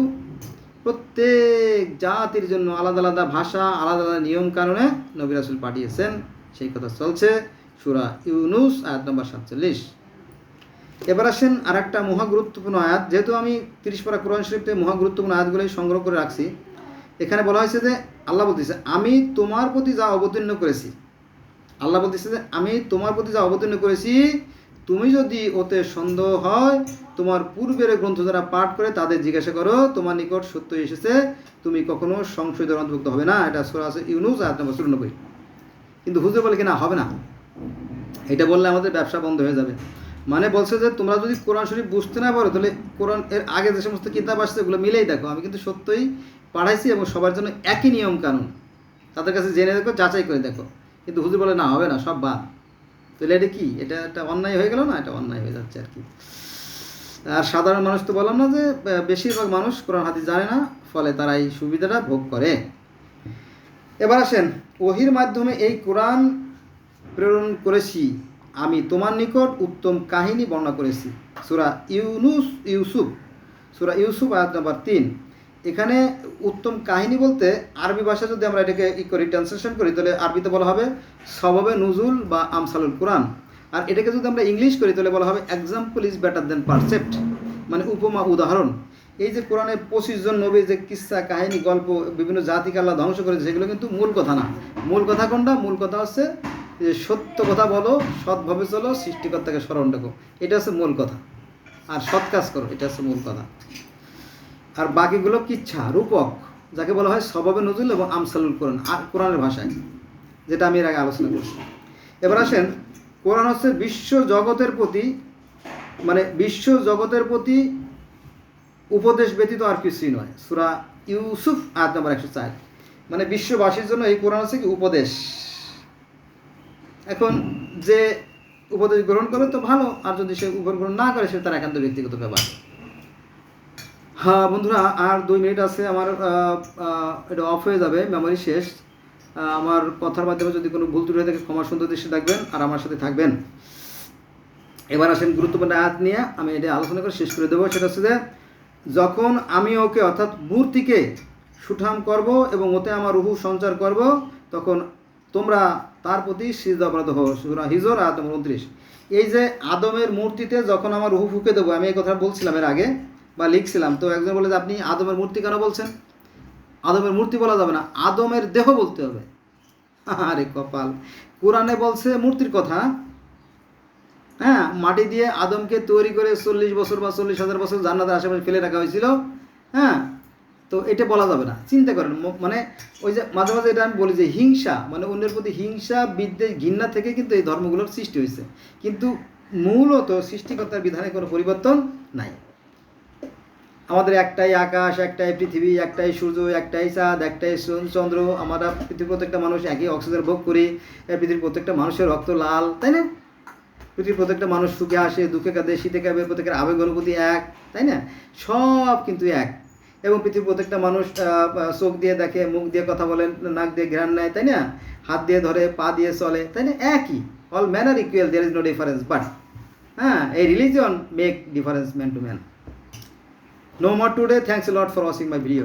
Speaker 1: প্রত্যেক জাতির জন্য আলাদা আলাদা ভাষা, আলাদা আলাদা নিয়ম কারণে নবী রাসূল পাঠিয়েছেন, সেই কথা চলছে সূরা ইউনুস আয়াত নাম্বার 47। এবার আসেন আর একটা মহা গুরুত্বপূর্ণ আয়াত। যেহেতু আমি 30 পারা কোরআন শরীফ থেকে মহা গুরুত্বপূর্ণ আয়াতগুলোই সংগ্রহ করে রাখছি, এখানে বলা হয়েছে যে আল্লাহ বলতেছে, আমি তোমার প্রতি যা অবতীর্ণ করেছি, আল্লাহ বলতেছে যে আমি তোমার প্রতি যা অবতীর্ণ করেছি, তুমি যদি ওতে সন্দেহ হয়, তোমার পূর্বের গ্রন্থ যারা পাঠ করে তাদের জিজ্ঞাসা করো, তোমার নিকট সত্য এসেছে, তুমি কখনো সংশয়ের অন্তর্ভুক্ত হবে না। এটা সূরা আছে ইউনুস আয়াত নম্বর 94। কিন্তু হুজুর বলে কিনা হবে না, এটা বললে আমাদের ব্যবসা বন্ধ হয়ে যাবে। মানে বলছে যে তোমরা যদি কোরআন শরীফ বুঝতে না পারো, তাহলে কোরআন এর আগে যে সমস্ত কিতাব আসছে ওগুলো মিলেই দেখো, আমি কিন্তু সত্যই পাঠাইছি এবং সবার জন্য একই নিয়ম কানুন, তাদের কাছে জেনে দেখো, যাচাই করে দেখো। কিন্তু হুজুর বলে না, হবে না, সব বাদ। তাহলে এটা কি? এটা একটা অন্যায় হয়ে গেল না? এটা অন্যায় হয়ে যাচ্ছে আর কি। আর সাধারণ মানুষ তো বললাম না যে বেশিরভাগ মানুষ কোরআন হাদিস জানে না, ফলে তারা এই সুবিধাটা ভোগ করে। এবার আসেন, ওহির মাধ্যমে এই কোরআন প্রেরণ করেছি, আমি তোমার নিকট উত্তম কাহিনী বর্ণনা করেছি। সূরা ইউসুফ আয়াত নাম্বার 3। এখানে উত্তম কাহিনী বলতে আরবি ভাষা যদি আমরা এটাকে করি, ট্রান্সলেশন করি, তাহলে আরবিতে বলা হবে সবাবে নুজুল বা আমসালুল কোরআন। আর এটাকে যদি আমরা ইংলিশ করি তাহলে বলা হবে example is better then percept, মানে উপমা, উদাহরণ। এই যে কোরআনে 25 জন নবীর যে কিস্সা, কাহিনী, গল্প, বিভিন্ন জাতিকে আল্লাহ ধ্বংস করেছে, সেগুলো কিন্তু মূল কথা না। মূল কথা কোনটা? মূল কথা হচ্ছে যে সত্য কথা বলো, সৎভাবে চলো, সৃষ্টিকর্তাকে স্মরণ রাখো, এটা হচ্ছে মূল কথা। আর সৎ কাজ করো, এটা হচ্ছে মূল কথা। আর বাকিগুলো কিচ্ছা, রূপক, যাকে বলা হয় সবাবে নজুল এবং আমসালুল কোরআন, আর কোরআনের ভাষায়, যেটা আমি এর আগে আলোচনা করছি। এবার আসেন, কোরআন হচ্ছে বিশ্ব জগতের প্রতি উপদেশ ব্যতীত আর কিছুই নয়। সূরা ইউসুফ আয়াত নম্বর 104, মানে বিশ্ববাসীর জন্য এই কোরআন হচ্ছে কি উপদেশ। এখন যে উপদেশ গ্রহণ করে তো ভালো, আর যদি সে উপর গ্রহণ না করে, সে তার একান্ত ব্যক্তিগত ব্যাপার। হ্যাঁ বন্ধুরা, আর 2 মিনিট আছে আমার, এটা অফ হয়ে যাবে, মেমোরি শেষ। আমার কথার মাধ্যমে যদি কোনো ভুল ত্রুটি হয়ে থাকে ক্ষমা সুন্দর দৃষ্টি দেখবেন আর আমার সাথে থাকবেন। এবার আসেন গুরুত্বপূর্ণ আয়াত নিয়ে আমি এটা আলোচনা করে শেষ করে দেবো। সেটা হচ্ছে যে যখন আমি ওকে, অর্থাৎ মূর্তিকে সুঠাম করব এবং ওতে আমার রূহ সঞ্চার করব, তখন তোমরা তার প্রতি সিজদা অবনত হও। সূরা হিজর আয়াত নম্বর 29। এই যে আদমের মূর্তিতে যখন আমার রূহ ফুঁকে দেবো, আমি এই কথা বলছিলাম এর আগে বা লিখছিলাম, তো একজন বলে যে আপনি আদমের মূর্তি কেন বলছেন? আদমের মূর্তি বলা যাবে না, আদমের দেহ বলতে হবে। আরে কপাল, কোরআনে বলছে মূর্তির কথা। হ্যাঁ, মাটি দিয়ে আদমকে তৈরি করে 40 বছর বা 40,000 বছর জান্নাতের আশেপাশে ফেলে রাখা হয়েছিল। হ্যাঁ, তো এটা বলা যাবে না। চিন্তা করেন, মানে ওই যে মাঝে মাঝে এটা আমি বলি যে হিংসা, মানে অন্যের প্রতি হিংসা, বিদ্বেষ, ঘৃণা থেকে কিন্তু এই ধর্মগুলোর সৃষ্টি হয়েছে। কিন্তু মূলত সৃষ্টিকর্তার বিধানে কোনো পরিবর্তন নাই। আমাদের একটাই আকাশ, একটাই পৃথিবী, একটাই সূর্য, একটাই চাঁদ, একটাই চন্দ্র। আমরা পৃথিবীর প্রত্যেকটা মানুষ একই অক্সিজেন ভোগ করি। পৃথিবীর প্রত্যেকটা মানুষের রক্ত লাল, তাই না? পৃথিবীর প্রত্যেকটা মানুষ সুখে আসে, দুঃখে কাঁদে, শীতে কাঁদে, প্রত্যেকের আবেগ অনুভূতি এক, তাই না? সব কিন্তু এক। এবং পৃথিবীর প্রত্যেকটা মানুষ চোখ দিয়ে দেখে, মুখ দিয়ে কথা বলেন, নাক দিয়ে ঘ্রাণ নেয়, তাই না? হাত দিয়ে ধরে, পা দিয়ে চলে, তাই না? একই, all man are equal, there is no difference, but এই religion make difference man to man. No more today. Thanks a lot for watching my video.